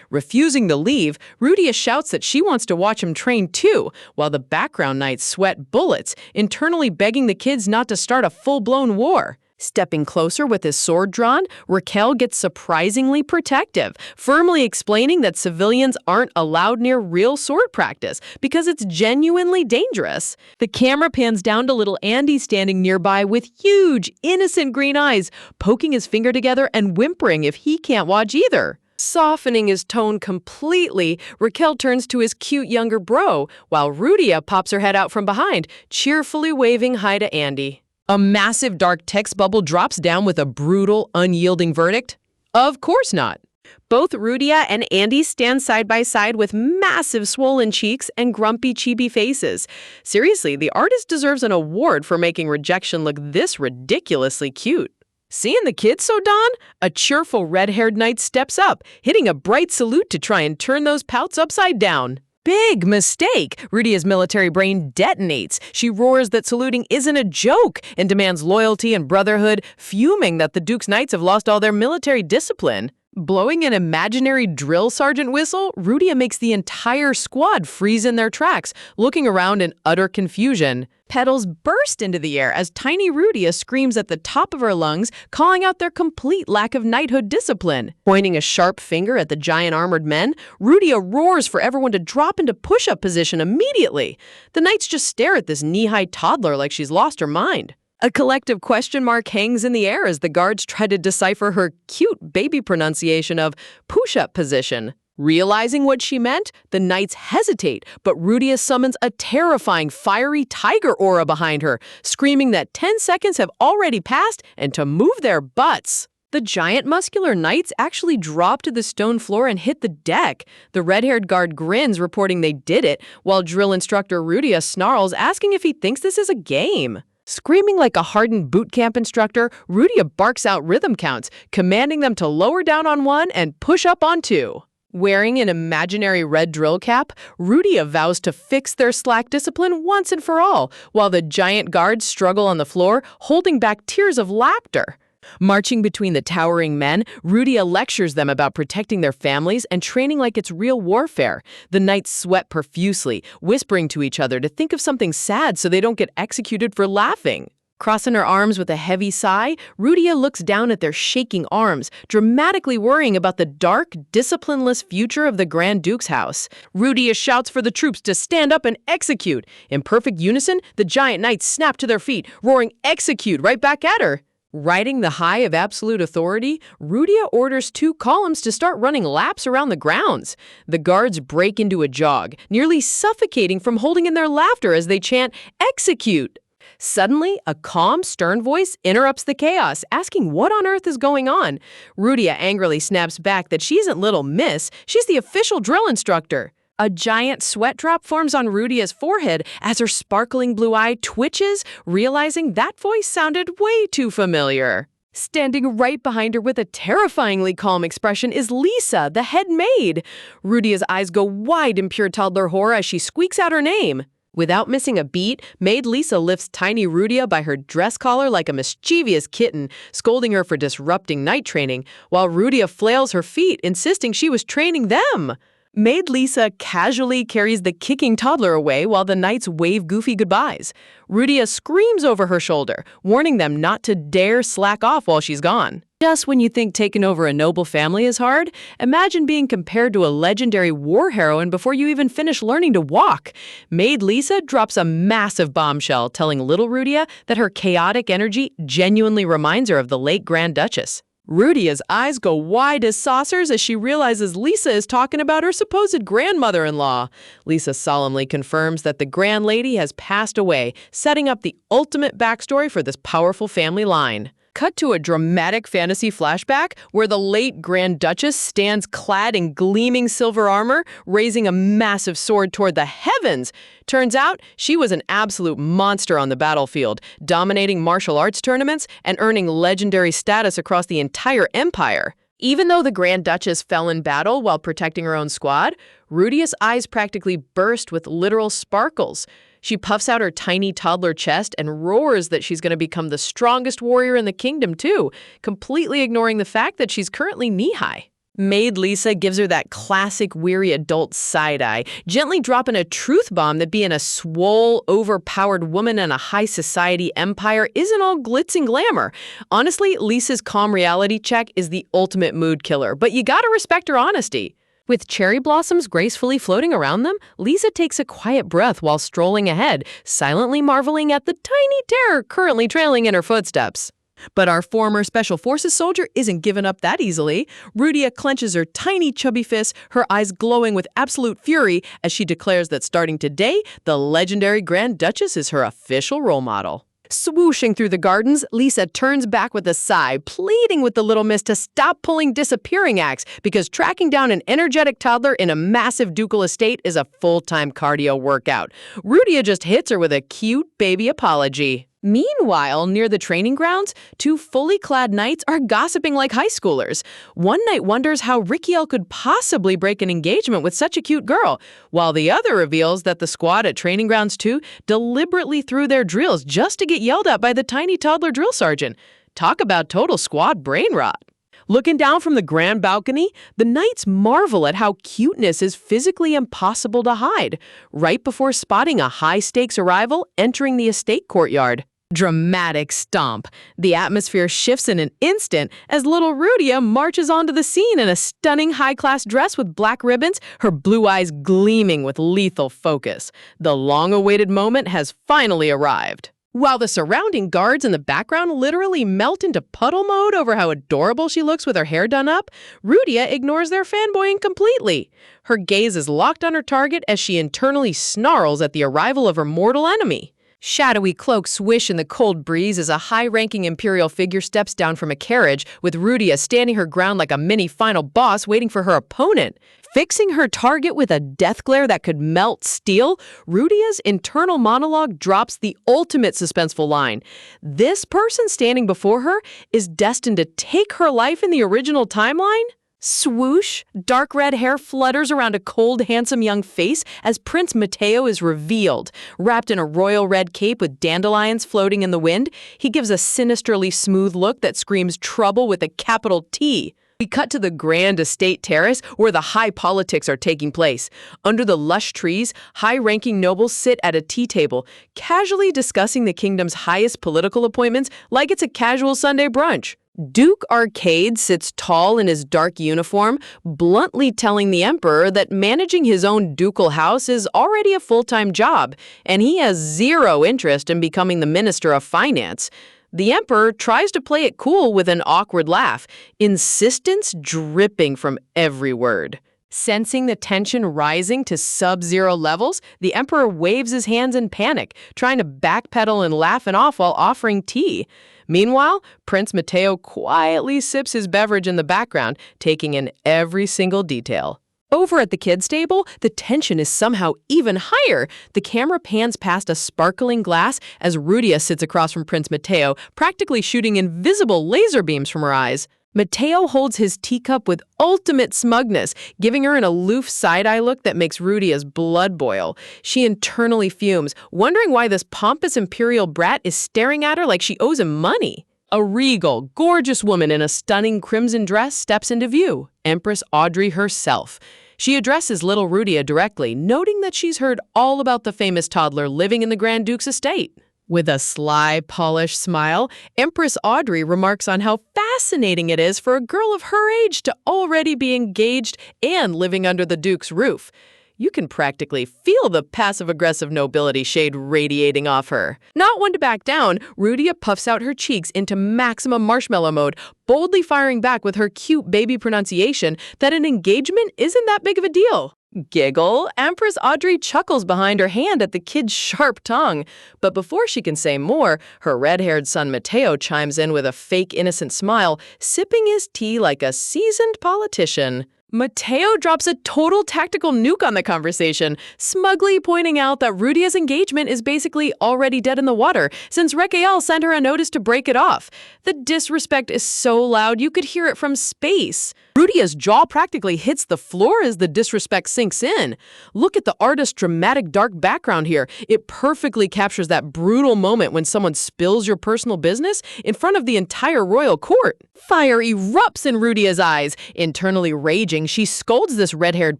Refusing to leave, Rudia shouts that she wants to watch him train too, while the background knights sweat bullets, internally begging the kids not to start a full-blown war. Stepping closer with his sword drawn, Raquel gets surprisingly protective, firmly explaining that civilians aren't allowed near real sword practice because it's genuinely dangerous. The camera pans down to little Andy standing nearby with huge, innocent green eyes, poking his finger together and whimpering if he can't watch either. Softening his tone completely, Raquel turns to his cute younger bro, while Rudia pops her head out from behind, cheerfully waving hi to Andy. A massive dark text bubble drops down with a brutal, unyielding verdict. Of course not. Both Rudia and Andy stand side by side with massive swollen cheeks and grumpy chibi faces. Seriously, the artist deserves an award for making rejection look this ridiculously cute. Seeing the kids so Don, a cheerful red-haired knight steps up, hitting a bright salute to try and turn those pouts upside down. Big mistake! Rudia's military brain detonates. She roars that saluting isn't a joke and demands loyalty and brotherhood, fuming that the Duke's Knights have lost all their military discipline. Blowing an imaginary drill sergeant whistle, Rudia makes the entire squad freeze in their tracks, looking around in utter confusion. Petals burst into the air as tiny Rudia screams at the top of her lungs, calling out their complete lack of knighthood discipline. Pointing a sharp finger at the giant armored men, Rudia roars for everyone to drop into push-up position immediately. The knights just stare at this knee-high toddler like she's lost her mind. A collective question mark hangs in the air as the guards try to decipher her cute baby pronunciation of push-up position. Realizing what she meant, the knights hesitate, but Rudia summons a terrifying fiery tiger aura behind her, screaming that 10 seconds have already passed and to move their butts. The giant muscular knights actually drop to the stone floor and hit the deck. The red-haired guard grins, reporting they did it, while drill instructor Rudia snarls, asking if he thinks this is a game. Screaming like a hardened boot camp instructor, Rudia barks out rhythm counts, commanding them to lower down on 1 and push up on 2. Wearing an imaginary red drill cap, Rudia vows to fix their slack discipline once and for all, while the giant guards struggle on the floor, holding back tears of laughter. Marching between the towering men, Rudia lectures them about protecting their families and training like it's real warfare. The knights sweat profusely, whispering to each other to think of something sad so they don't get executed for laughing. Crossing her arms with a heavy sigh, Rudia looks down at their shaking arms, dramatically worrying about the dark, disciplineless future of the Grand Duke's house. Rudia shouts for the troops to stand up and execute. In perfect unison, the giant knights snap to their feet, roaring execute right back at her. Riding the high of absolute authority, Rudia orders 2 columns to start running laps around the grounds. The guards break into a jog, nearly suffocating from holding in their laughter as they chant, "Execute!" Suddenly, a calm, stern voice interrupts the chaos, asking what on earth is going on. Rudia angrily snaps back that she isn't Little Miss, she's the official drill instructor. A giant sweat drop forms on Rudia's forehead as her sparkling blue eye twitches, realizing that voice sounded way too familiar. Standing right behind her with a terrifyingly calm expression is Lisa, the head maid. Rudia's eyes go wide in pure toddler horror as she squeaks out her name. Without missing a beat, Maid Lisa lifts tiny Rudia by her dress collar like a mischievous kitten, scolding her for disrupting night training, while Rudia flails her feet, insisting she was training them. Maid Lisa casually carries the kicking toddler away while the knights wave goofy goodbyes. Rudia screams over her shoulder, warning them not to dare slack off while she's gone. Just when you think taking over a noble family is hard, imagine being compared to a legendary war heroine before you even finish learning to walk. Maid Lisa drops a massive bombshell, telling little Rudia that her chaotic energy genuinely reminds her of the late Grand Duchess. Rudia's eyes go wide as saucers as she realizes Lisa is talking about her supposed grandmother-in-law. Lisa solemnly confirms that the Grand Lady has passed away, setting up the ultimate backstory for this powerful family line. Cut to a dramatic fantasy flashback where the late Grand Duchess stands clad in gleaming silver armor, raising a massive sword toward the heavens. Turns out she was an absolute monster on the battlefield, dominating martial arts tournaments and earning legendary status across the entire empire. Even though the Grand Duchess fell in battle while protecting her own squad, Rudia's eyes practically burst with literal sparkles. She puffs out her tiny toddler chest and roars that she's going to become the strongest warrior in the kingdom too, completely ignoring the fact that she's currently knee-high. Maid Lisa gives her that classic weary adult side-eye, gently dropping a truth bomb that being a swole, overpowered woman in a high society empire isn't all glitz and glamour. Honestly, Lisa's calm reality check is the ultimate mood killer, but you gotta respect her honesty. With cherry blossoms gracefully floating around them, Lisa takes a quiet breath while strolling ahead, silently marveling at the tiny terror currently trailing in her footsteps. But our former Special Forces soldier isn't given up that easily. Rudia clenches her tiny chubby fist, her eyes glowing with absolute fury as she declares that starting today, the legendary Grand Duchess is her official role model. Swooshing through the gardens, Lisa turns back with a sigh, pleading with the little miss to stop pulling disappearing acts because tracking down an energetic toddler in a massive ducal estate is a full-time cardio workout. Rudia just hits her with a cute baby apology. Meanwhile, near the training grounds, two fully clad knights are gossiping like high schoolers. One knight wonders how Rikiel could possibly break an engagement with such a cute girl, while the other reveals that the squad at training grounds 2 deliberately threw their drills just to get yelled at by the tiny toddler drill sergeant. Talk about total squad brain rot. Looking down from the grand balcony, the knights marvel at how cuteness is physically impossible to hide, right before spotting a high-stakes arrival entering the estate courtyard. Dramatic stomp. The atmosphere shifts in an instant as little Rudia marches onto the scene in a stunning high-class dress with black ribbons, her blue eyes gleaming with lethal focus. The long-awaited moment has finally arrived. While the surrounding guards in the background literally melt into puddle mode over how adorable she looks with her hair done up, Rudia ignores their fanboying completely. Her gaze is locked on her target as she internally snarls at the arrival of her mortal enemy. Shadowy cloaks swish in the cold breeze as a high-ranking imperial figure steps down from a carriage, with Rudia standing her ground like a mini-final boss waiting for her opponent. Fixing her target with a death glare that could melt steel, Rudia's internal monologue drops the ultimate suspenseful line. This person standing before her is destined to take her life in the original timeline? Swoosh, dark red hair flutters around a cold, handsome young face as Prince Matteo is revealed. Wrapped in a royal red cape with dandelions floating in the wind, he gives a sinisterly smooth look that screams trouble with a capital T. We cut to the grand estate terrace where the high politics are taking place. Under the lush trees, high-ranking nobles sit at a tea table, casually discussing the kingdom's highest political appointments like it's a casual Sunday brunch. Duke Arcade sits tall in his dark uniform, bluntly telling the emperor that managing his own ducal house is already a full-time job, and he has zero interest in becoming the Minister of Finance. The emperor tries to play it cool with an awkward laugh, insistence dripping from every word. Sensing the tension rising to sub-zero levels, the emperor waves his hands in panic, trying to backpedal and laugh it off while offering tea. Meanwhile, Prince Matteo quietly sips his beverage in the background, taking in every single detail. Over at the kids' table, the tension is somehow even higher. The camera pans past a sparkling glass as Rudia sits across from Prince Matteo, practically shooting invisible laser beams from her eyes. Matteo holds his teacup with ultimate smugness, giving her an aloof side-eye look that makes Rudia's blood boil. She internally fumes, wondering why this pompous imperial brat is staring at her like she owes him money. A regal, gorgeous woman in a stunning crimson dress steps into view, Empress Audrey herself. She addresses little Rudia directly, noting that she's heard all about the famous toddler living in the Grand Duke's estate. With a sly, polished smile, Empress Audrey remarks on how fascinating it is for a girl of her age to already be engaged and living under the Duke's roof. You can practically feel the passive-aggressive nobility shade radiating off her. Not one to back down, Rudia puffs out her cheeks into maximum marshmallow mode, boldly firing back with her cute baby pronunciation that an engagement isn't that big of a deal. Giggle, Empress Audrey chuckles behind her hand at the kid's sharp tongue. But before she can say more, her red-haired son Mateo chimes in with a fake innocent smile, sipping his tea like a seasoned politician. Mateo drops a total tactical nuke on the conversation, smugly pointing out that Rudia's engagement is basically already dead in the water, since Raquel sent her a notice to break it off. The disrespect is so loud you could hear it from space. Rudia's jaw practically hits the floor as the disrespect sinks in. Look at the artist's dramatic dark background here. It perfectly captures that brutal moment when someone spills your personal business in front of the entire royal court. Fire erupts in Rudia's eyes. Internally raging, she scolds this red-haired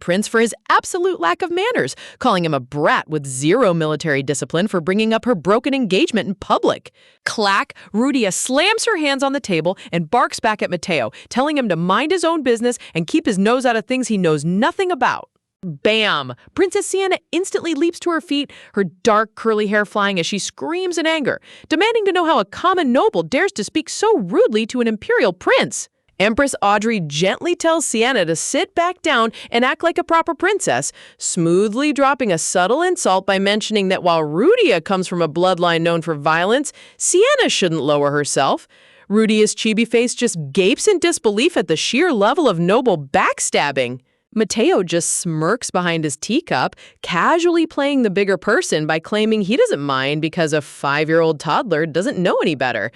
prince for his absolute lack of manners, calling him a brat with zero military discipline for bringing up her broken engagement in public. Clack, Rudia slams her hands on the table and barks back at Mateo, telling him to mind his own business and keep his nose out of things he knows nothing about. Bam! Princess Sienna instantly leaps to her feet, her dark curly hair flying as she screams in anger, demanding to know how a common noble dares to speak so rudely to an imperial prince. Empress Audrey gently tells Sienna to sit back down and act like a proper princess, smoothly dropping a subtle insult by mentioning that while Rudia comes from a bloodline known for violence, Sienna shouldn't lower herself. Rudia's chibi face just gapes in disbelief at the sheer level of noble backstabbing. Mateo just smirks behind his teacup, casually playing the bigger person by claiming he doesn't mind because a 5-year-old toddler doesn't know any better.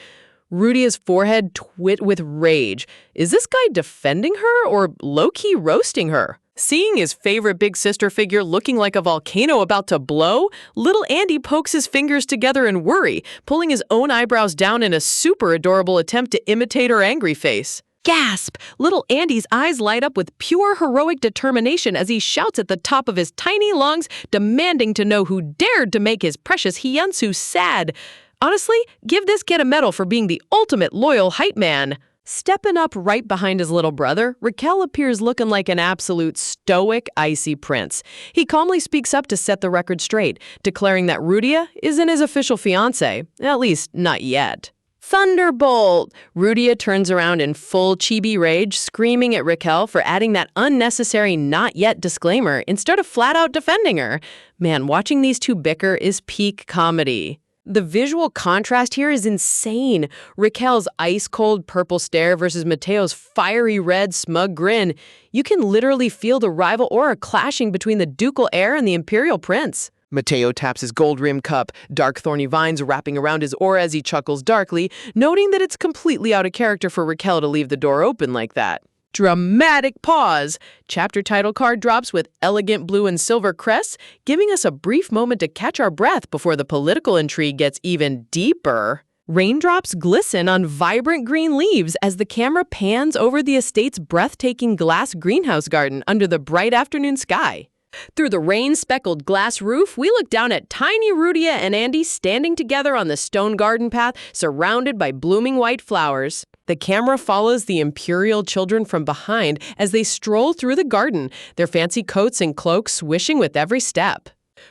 Rudia's forehead twit with rage. Is this guy defending her or low-key roasting her? Seeing his favorite big sister figure looking like a volcano about to blow, little Andy pokes his fingers together in worry, pulling his own eyebrows down in a super adorable attempt to imitate her angry face. Gasp! Little Andy's eyes light up with pure heroic determination as he shouts at the top of his tiny lungs, demanding to know who dared to make his precious Hyunsu sad. Honestly, give this kid a medal for being the ultimate loyal hype man. Stepping up right behind his little brother, Raquel appears looking like an absolute stoic, icy prince. He calmly speaks up to set the record straight, declaring that Rudia isn't his official fiancé, at least not yet. Thunderbolt! Rudia turns around in full chibi rage, screaming at Raquel for adding that unnecessary not yet disclaimer instead of flat out defending her. Man, watching these two bicker is peak comedy. The visual contrast here is insane. Raquel's ice-cold purple stare versus Mateo's fiery red smug grin. You can literally feel the rival aura clashing between the ducal heir and the imperial prince. Mateo taps his gold-rimmed cup, dark thorny vines wrapping around his aura as he chuckles darkly, noting that it's completely out of character for Raquel to leave the door open like that. Dramatic pause. Chapter title card drops with elegant blue and silver crests, giving us a brief moment to catch our breath before the political intrigue gets even deeper. Raindrops glisten on vibrant green leaves as the camera pans over the estate's breathtaking glass greenhouse garden under the bright afternoon sky. Through the rain-speckled glass roof, we look down at tiny Rudia and Andy standing together on the stone garden path, surrounded by blooming white flowers. The camera follows the imperial children from behind as they stroll through the garden, their fancy coats and cloaks swishing with every step.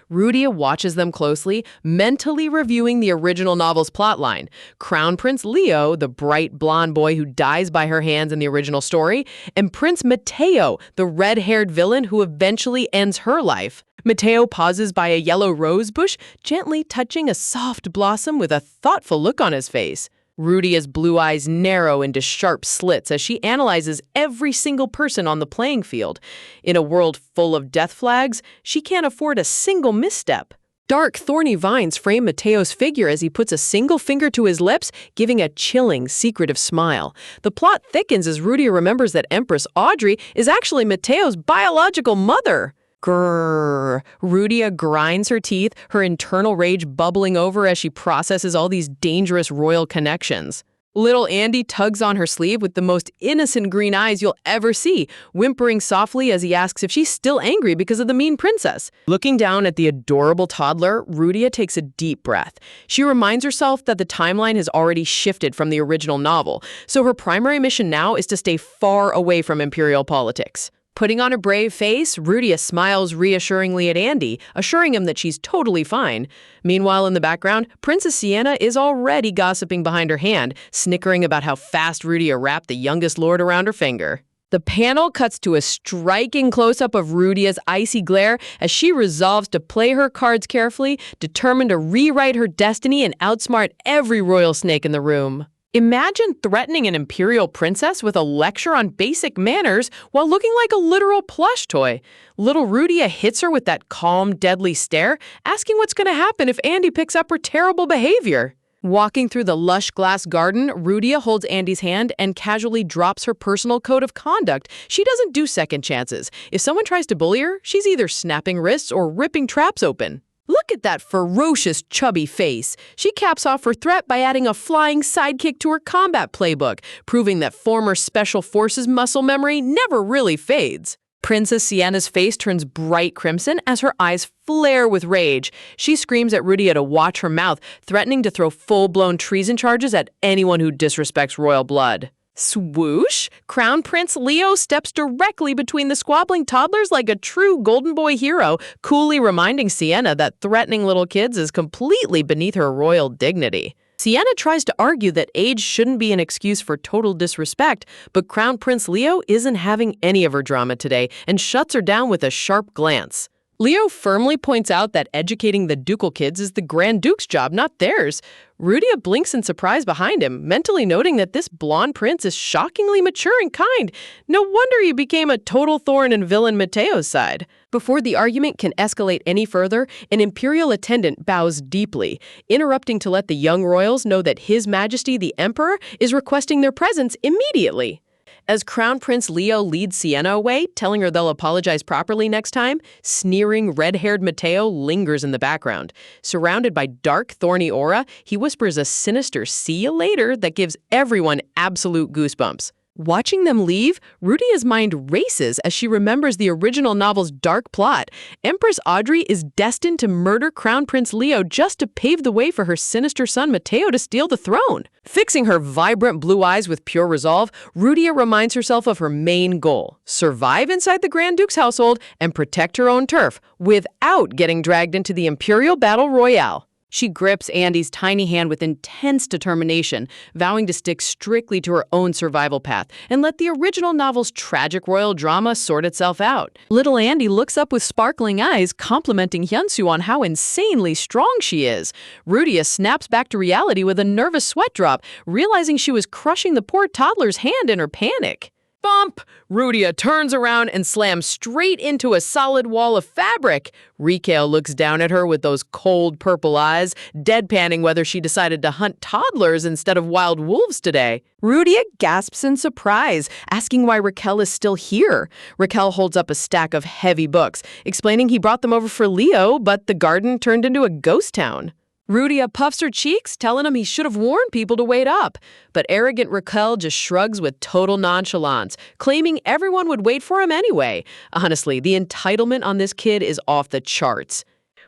Rudia watches them closely, mentally reviewing the original novel's plotline. Crown Prince Leo, the bright blonde boy who dies by her hands in the original story, and Prince Mateo, the red-haired villain who eventually ends her life. Mateo pauses by a yellow rose bush, gently touching a soft blossom with a thoughtful look on his face. Rudia's blue eyes narrow into sharp slits as she analyzes every single person on the playing field. In a world full of death flags, she can't afford a single misstep. Dark, thorny vines frame Mateo's figure as he puts a single finger to his lips, giving a chilling, secretive smile. The plot thickens as Rudia remembers that Empress Audrey is actually Mateo's biological mother. Grrr. Rudia grinds her teeth, her internal rage bubbling over as she processes all these dangerous royal connections. Little Andy tugs on her sleeve with the most innocent green eyes you'll ever see, whimpering softly as he asks if she's still angry because of the mean princess. Looking down at the adorable toddler, Rudia takes a deep breath. She reminds herself that the timeline has already shifted from the original novel, so her primary mission now is to stay far away from imperial politics. Putting on a brave face, Rudia smiles reassuringly at Andy, assuring him that she's totally fine. Meanwhile, in the background, Princess Sienna is already gossiping behind her hand, snickering about how fast Rudia wrapped the youngest lord around her finger. The panel cuts to a striking close-up of Rudia's icy glare as she resolves to play her cards carefully, determined to rewrite her destiny and outsmart every royal snake in the room. Imagine threatening an imperial princess with a lecture on basic manners while looking like a literal plush toy. Little Rudia hits her with that calm, deadly stare, asking what's going to happen if Andy picks up her terrible behavior. Walking through the lush glass garden, Rudia holds Andy's hand and casually drops her personal code of conduct. She doesn't do second chances. If someone tries to bully her, she's either snapping wrists or ripping traps open. Look at that ferocious, chubby face. She caps off her threat by adding a flying sidekick to her combat playbook, proving that former Special Forces muscle memory never really fades. Princess Sienna's face turns bright crimson as her eyes flare with rage. She screams at Rudia to watch her mouth, threatening to throw full-blown treason charges at anyone who disrespects royal blood. Swoosh! Crown Prince Leo steps directly between the squabbling toddlers like a true golden boy hero, coolly reminding Sienna that threatening little kids is completely beneath her royal dignity. Sienna tries to argue that age shouldn't be an excuse for total disrespect, but Crown Prince Leo isn't having any of her drama today and shuts her down with a sharp glance. Leo firmly points out that educating the ducal kids is the Grand Duke's job, not theirs. Rudia blinks in surprise behind him, mentally noting that this blonde prince is shockingly mature and kind. No wonder he became a total thorn in villain Mateo's side. Before the argument can escalate any further, an imperial attendant bows deeply, interrupting to let the young royals know that His Majesty the Emperor is requesting their presence immediately. As Crown Prince Leo leads Sienna away, telling her they'll apologize properly next time, sneering red-haired Mateo lingers in the background. Surrounded by dark, thorny aura, he whispers a sinister "see you later" that gives everyone absolute goosebumps. Watching them leave, Rudia's mind races as she remembers the original novel's dark plot. Empress Audrey is destined to murder Crown Prince Leo just to pave the way for her sinister son Mateo to steal the throne. Fixing her vibrant blue eyes with pure resolve, Rudia reminds herself of her main goal: survive inside the Grand Duke's household and protect her own turf without getting dragged into the Imperial Battle Royale. She grips Andy's tiny hand with intense determination, vowing to stick strictly to her own survival path and let the original novel's tragic royal drama sort itself out. Little Andy looks up with sparkling eyes, complimenting Hyunsu on how insanely strong she is. Rudia snaps back to reality with a nervous sweat drop, realizing she was crushing the poor toddler's hand in her panic. Bump! Rudia turns around and slams straight into a solid wall of fabric. Rikael looks down at her with those cold purple eyes, deadpanning whether she decided to hunt toddlers instead of wild wolves today. Rudia gasps in surprise, asking why Raquel is still here. Raquel holds up a stack of heavy books, explaining he brought them over for Leo, but the garden turned into a ghost town. Rudia puffs her cheeks, telling him he should have warned people to wait up. But arrogant Raquel just shrugs with total nonchalance, claiming everyone would wait for him anyway. Honestly, the entitlement on this kid is off the charts.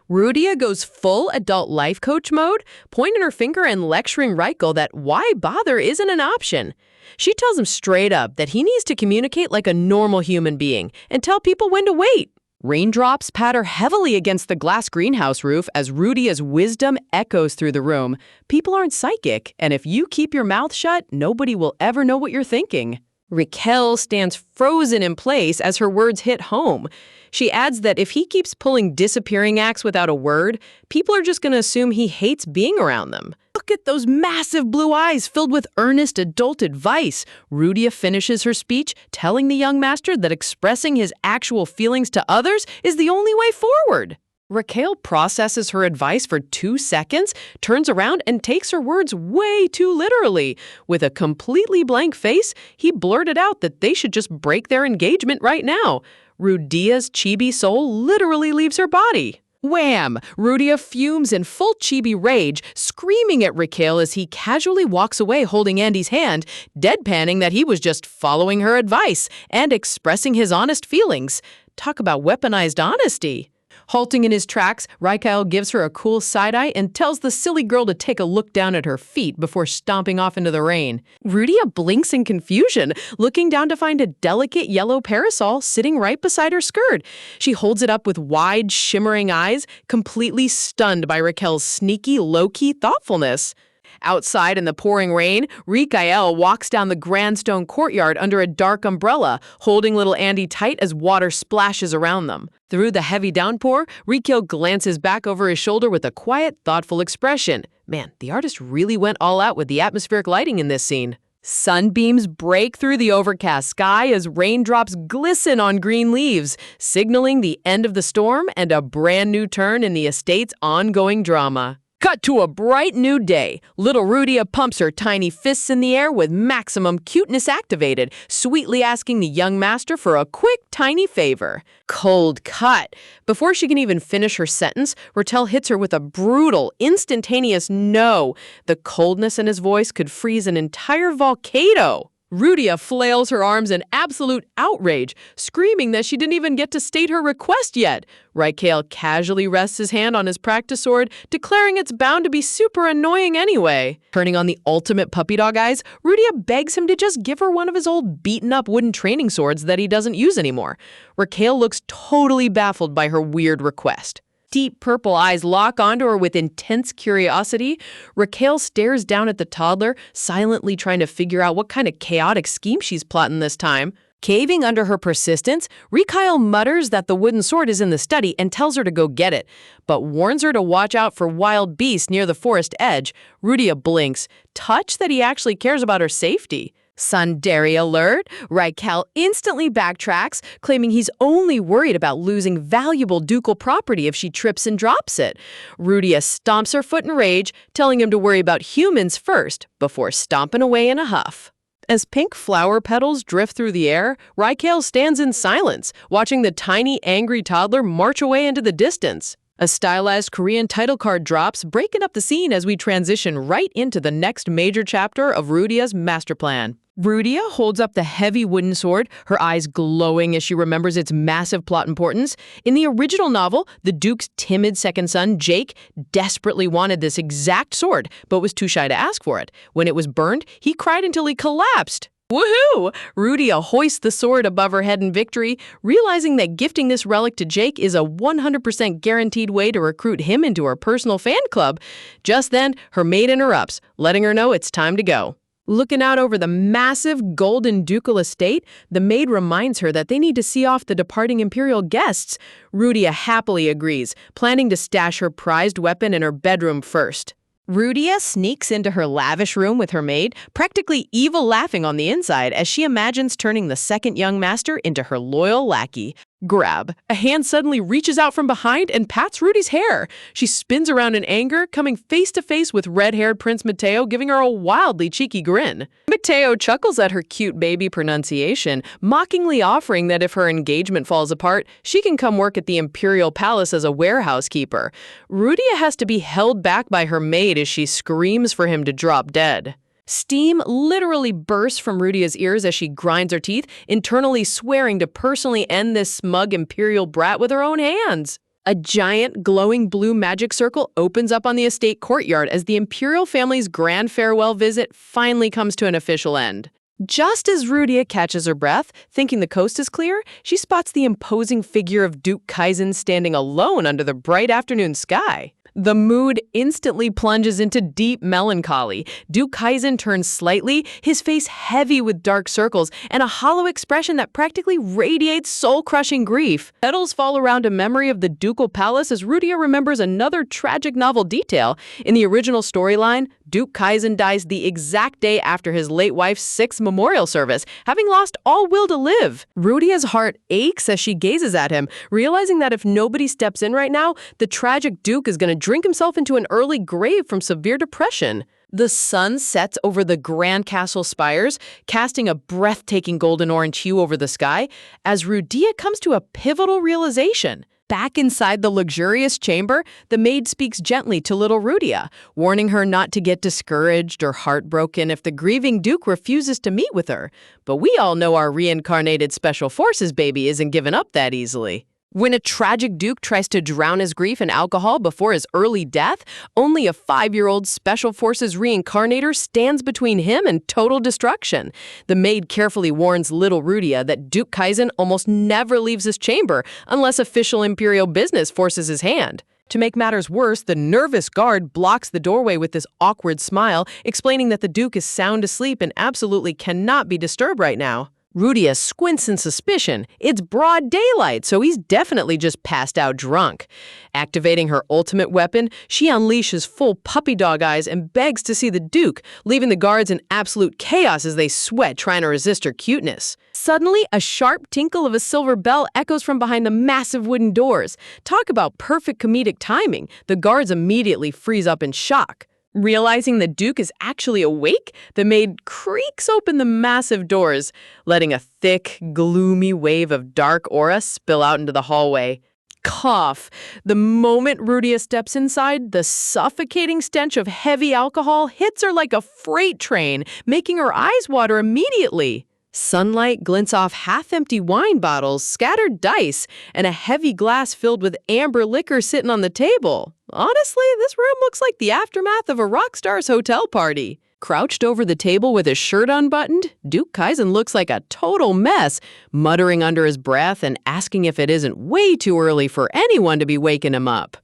Rudia goes full adult life coach mode, pointing her finger and lecturing Raquel that why bother isn't an option. She tells him straight up that he needs to communicate like a normal human being and tell people when to wait. Raindrops patter heavily against the glass greenhouse roof as Rudia's wisdom echoes through the room. People aren't psychic, and if you keep your mouth shut, nobody will ever know what you're thinking. Raquel stands frozen in place as her words hit home. She adds that if he keeps pulling disappearing acts without a word, people are just going to assume he hates being around them. Look at those massive blue eyes filled with earnest adult advice. Rudia finishes her speech, telling the young master that expressing his actual feelings to others is the only way forward. Raquel processes her advice for 2 seconds, turns around and takes her words way too literally. With a completely blank face, he blurted out that they should just break their engagement right now. Rudia's chibi soul literally leaves her body. Wham! Rudia fumes in full chibi rage, screaming at Raquel as he casually walks away holding Andy's hand, deadpanning that he was just following her advice and expressing his honest feelings. Talk about weaponized honesty. Halting in his tracks, Raquel gives her a cool side-eye and tells the silly girl to take a look down at her feet before stomping off into the rain. Rudia blinks in confusion, looking down to find a delicate yellow parasol sitting right beside her skirt. She holds it up with wide, shimmering eyes, completely stunned by Raquel's sneaky, low-key thoughtfulness. Outside in the pouring rain, Raquel walks down the grand stone courtyard under a dark umbrella, holding little Andy tight as water splashes around them. Through the heavy downpour, Raquel glances back over his shoulder with a quiet, thoughtful expression. Man, the artist really went all out with the atmospheric lighting in this scene. Sunbeams break through the overcast sky as raindrops glisten on green leaves, signaling the end of the storm and a brand new turn in the estate's ongoing drama. Cut to a bright new day. Little Rudia pumps her tiny fists in the air with maximum cuteness activated, sweetly asking the young master for a quick, tiny favor. Cold cut. Before she can even finish her sentence, Raquel hits her with a brutal, instantaneous no. The coldness in his voice could freeze an entire volcano. Rudia flails her arms in absolute outrage, screaming that she didn't even get to state her request yet. Raquel casually rests his hand on his practice sword, declaring it's bound to be super annoying anyway. Turning on the ultimate puppy dog eyes, Rudia begs him to just give her one of his old beaten-up wooden training swords that he doesn't use anymore. Raquel looks totally baffled by her weird request. Deep purple eyes lock onto her with intense curiosity. Raquel stares down at the toddler, silently trying to figure out what kind of chaotic scheme she's plotting this time. Caving under her persistence, Raquel mutters that the wooden sword is in the study and tells her to go get it, but warns her to watch out for wild beasts near the forest edge. Rudia blinks, touched that he actually cares about her safety. Tsundere alert! Raquel instantly backtracks, claiming he's only worried about losing valuable ducal property if she trips and drops it. Rudia stomps her foot in rage, telling him to worry about humans first, before stomping away in a huff. As pink flower petals drift through the air, Raquel stands in silence, watching the tiny, angry toddler march away into the distance. A stylized Korean title card drops, breaking up the scene as we transition right into the next major chapter of Rudia's master plan. Rudia holds up the heavy wooden sword, her eyes glowing as she remembers its massive plot importance. In the original novel, the Duke's timid second son, Jake, desperately wanted this exact sword, but was too shy to ask for it. When it was burned, he cried until he collapsed. Woohoo! Rudia hoists the sword above her head in victory, realizing that gifting this relic to Jake is a 100% guaranteed way to recruit him into her personal fan club. Just then, her maid interrupts, letting her know it's time to go. Looking out over the massive golden ducal estate, the maid reminds her that they need to see off the departing imperial guests. Rudia happily agrees, planning to stash her prized weapon in her bedroom first. Rudia sneaks into her lavish room with her maid, practically evil laughing on the inside as she imagines turning the second young master into her loyal lackey. Grab. A hand suddenly reaches out from behind and pats Rudy's hair. She spins around in anger, coming face to face with red-haired Prince Mateo, giving her a wildly cheeky grin. Mateo chuckles at her cute baby pronunciation, mockingly offering that if her engagement falls apart, she can come work at the Imperial Palace as a warehouse keeper. Rudia has to be held back by her maid as she screams for him to drop dead. Steam literally bursts from Rudia's ears as she grinds her teeth, internally swearing to personally end this smug imperial brat with her own hands. A giant, glowing blue magic circle opens up on the estate courtyard as the imperial family's grand farewell visit finally comes to an official end. Just as Rudia catches her breath, thinking the coast is clear, she spots the imposing figure of Duke Kaizen standing alone under the bright afternoon sky. The mood instantly plunges into deep melancholy. Duke Kaizen turns slightly, his face heavy with dark circles and a hollow expression that practically radiates soul-crushing grief. Petals fall around a memory of the ducal palace as Rudia remembers another tragic novel detail. In the original storyline, Duke Kaizen dies the exact day after his late wife's 6th memorial service, having lost all will to live. Rudia's heart aches as she gazes at him, realizing that if nobody steps in right now, the tragic Duke is going to drink himself into an early grave from severe depression. The sun sets over the grand castle spires, casting a breathtaking golden-orange hue over the sky, as Rudia comes to a pivotal realization. Back inside the luxurious chamber, the maid speaks gently to little Rudia, warning her not to get discouraged or heartbroken if the grieving Duke refuses to meet with her. But we all know our reincarnated Special Forces baby isn't given up that easily. When a tragic Duke tries to drown his grief in alcohol before his early death, only a 5-year-old Special Forces reincarnator stands between him and total destruction. The maid carefully warns little Rudia that Dukе'з'in almost never leaves his chamber unless official imperial business forces his hand. To make matters worse, the nervous guard blocks the doorway with this awkward smile, explaining that the Duke is sound asleep and absolutely cannot be disturbed right now. Rudia squints in suspicion. It's broad daylight, so he's definitely just passed out drunk. Activating her ultimate weapon, she unleashes full puppy dog eyes and begs to see the Duke, leaving the guards in absolute chaos as they sweat trying to resist her cuteness. Suddenly, a sharp tinkle of a silver bell echoes from behind the massive wooden doors. Talk about perfect comedic timing. The guards immediately freeze up in shock. Realizing the Duke is actually awake, the maid creaks open the massive doors, letting a thick, gloomy wave of dark aura spill out into the hallway. Cough. The moment Rudia steps inside, the suffocating stench of heavy alcohol hits her like a freight train, making her eyes water immediately. Sunlight glints off half-empty wine bottles, scattered dice, and a heavy glass filled with amber liquor sitting on the table. Honestly, this room looks like the aftermath of a rock star's hotel party. Crouched over the table with his shirt unbuttoned, Duke'z'in looks like a total mess, muttering under his breath and asking if it isn't way too early for anyone to be waking him up.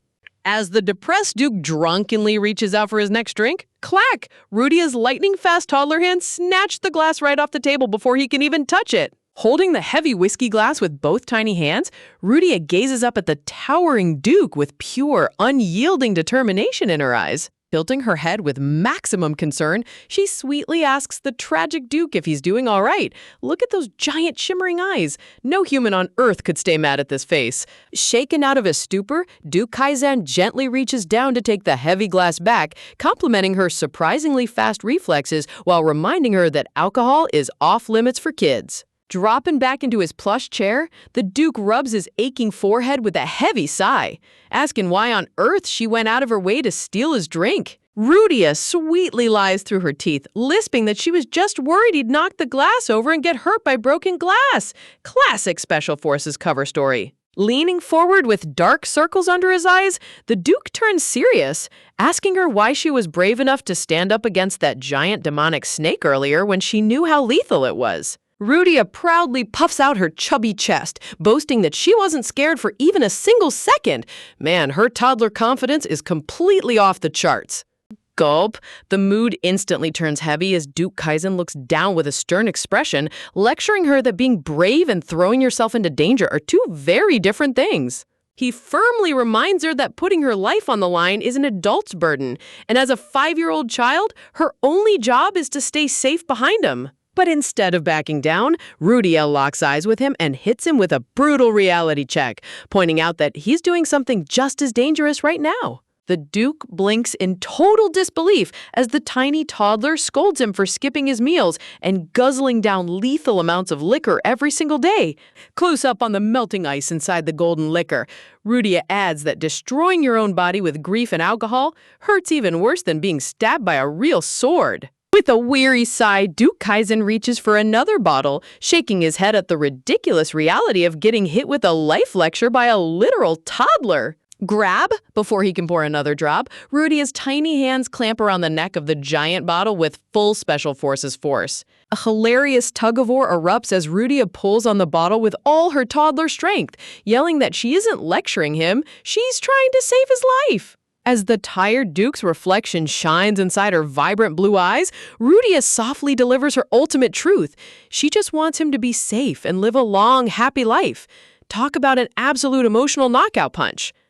As the depressed Duke drunkenly reaches out for his next drink, clack! Rudia's lightning-fast toddler hand snatched the glass right off the table before he can even touch it. Holding the heavy whiskey glass with both tiny hands, Rudia gazes up at the towering Duke with pure, unyielding determination in her eyes. Tilting her head with maximum concern, she sweetly asks the tragic Duke if he's doing all right. Look at those giant shimmering eyes. No human on Earth could stay mad at this face. Shaken out of his stupor, Duke'z'in gently reaches down to take the heavy glass back, complimenting her surprisingly fast reflexes while reminding her that alcohol is off limits for kids. Dropping back into his plush chair, the Duke rubs his aching forehead with a heavy sigh, asking why on earth she went out of her way to steal his drink. Rudia sweetly lies through her teeth, lisping that she was just worried he'd knock the glass over and get hurt by broken glass. Classic Special Forces cover story. Leaning forward with dark circles under his eyes, the Duke turns serious, asking her why she was brave enough to stand up against that giant demonic snake earlier when she knew how lethal it was. Rudia proudly puffs out her chubby chest, boasting that she wasn't scared for even a single second. Man, her toddler confidence is completely off the charts. Gulp. The mood instantly turns heavy as Duke'z'in looks down with a stern expression, lecturing her that being brave and throwing yourself into danger are two very different things. He firmly reminds her that putting her life on the line is an adult's burden, and as a 5-year-old child, her only job is to stay safe behind him. But instead of backing down, Rudia locks eyes with him and hits him with a brutal reality check, pointing out that he's doing something just as dangerous right now. The Duke blinks in total disbelief as the tiny toddler scolds him for skipping his meals and guzzling down lethal amounts of liquor every single day. Close up on the melting ice inside the golden liquor. Rudia adds that destroying your own body with grief and alcohol hurts even worse than being stabbed by a real sword. With a weary sigh, Duke'z'in reaches for another bottle, shaking his head at the ridiculous reality of getting hit with a life lecture by a literal toddler. Grab, before he can pour another drop, Rudia's tiny hands clamp around the neck of the giant bottle with full Special Forces force. A hilarious tug-of-war erupts as Rudia pulls on the bottle with all her toddler strength, yelling that she isn't lecturing him, she's trying to save his life. As the tired Duke's reflection shines inside her vibrant blue eyes, Rudia softly delivers her ultimate truth. She just wants him to be safe and live a long, happy life. Talk about an absolute emotional knockout punch.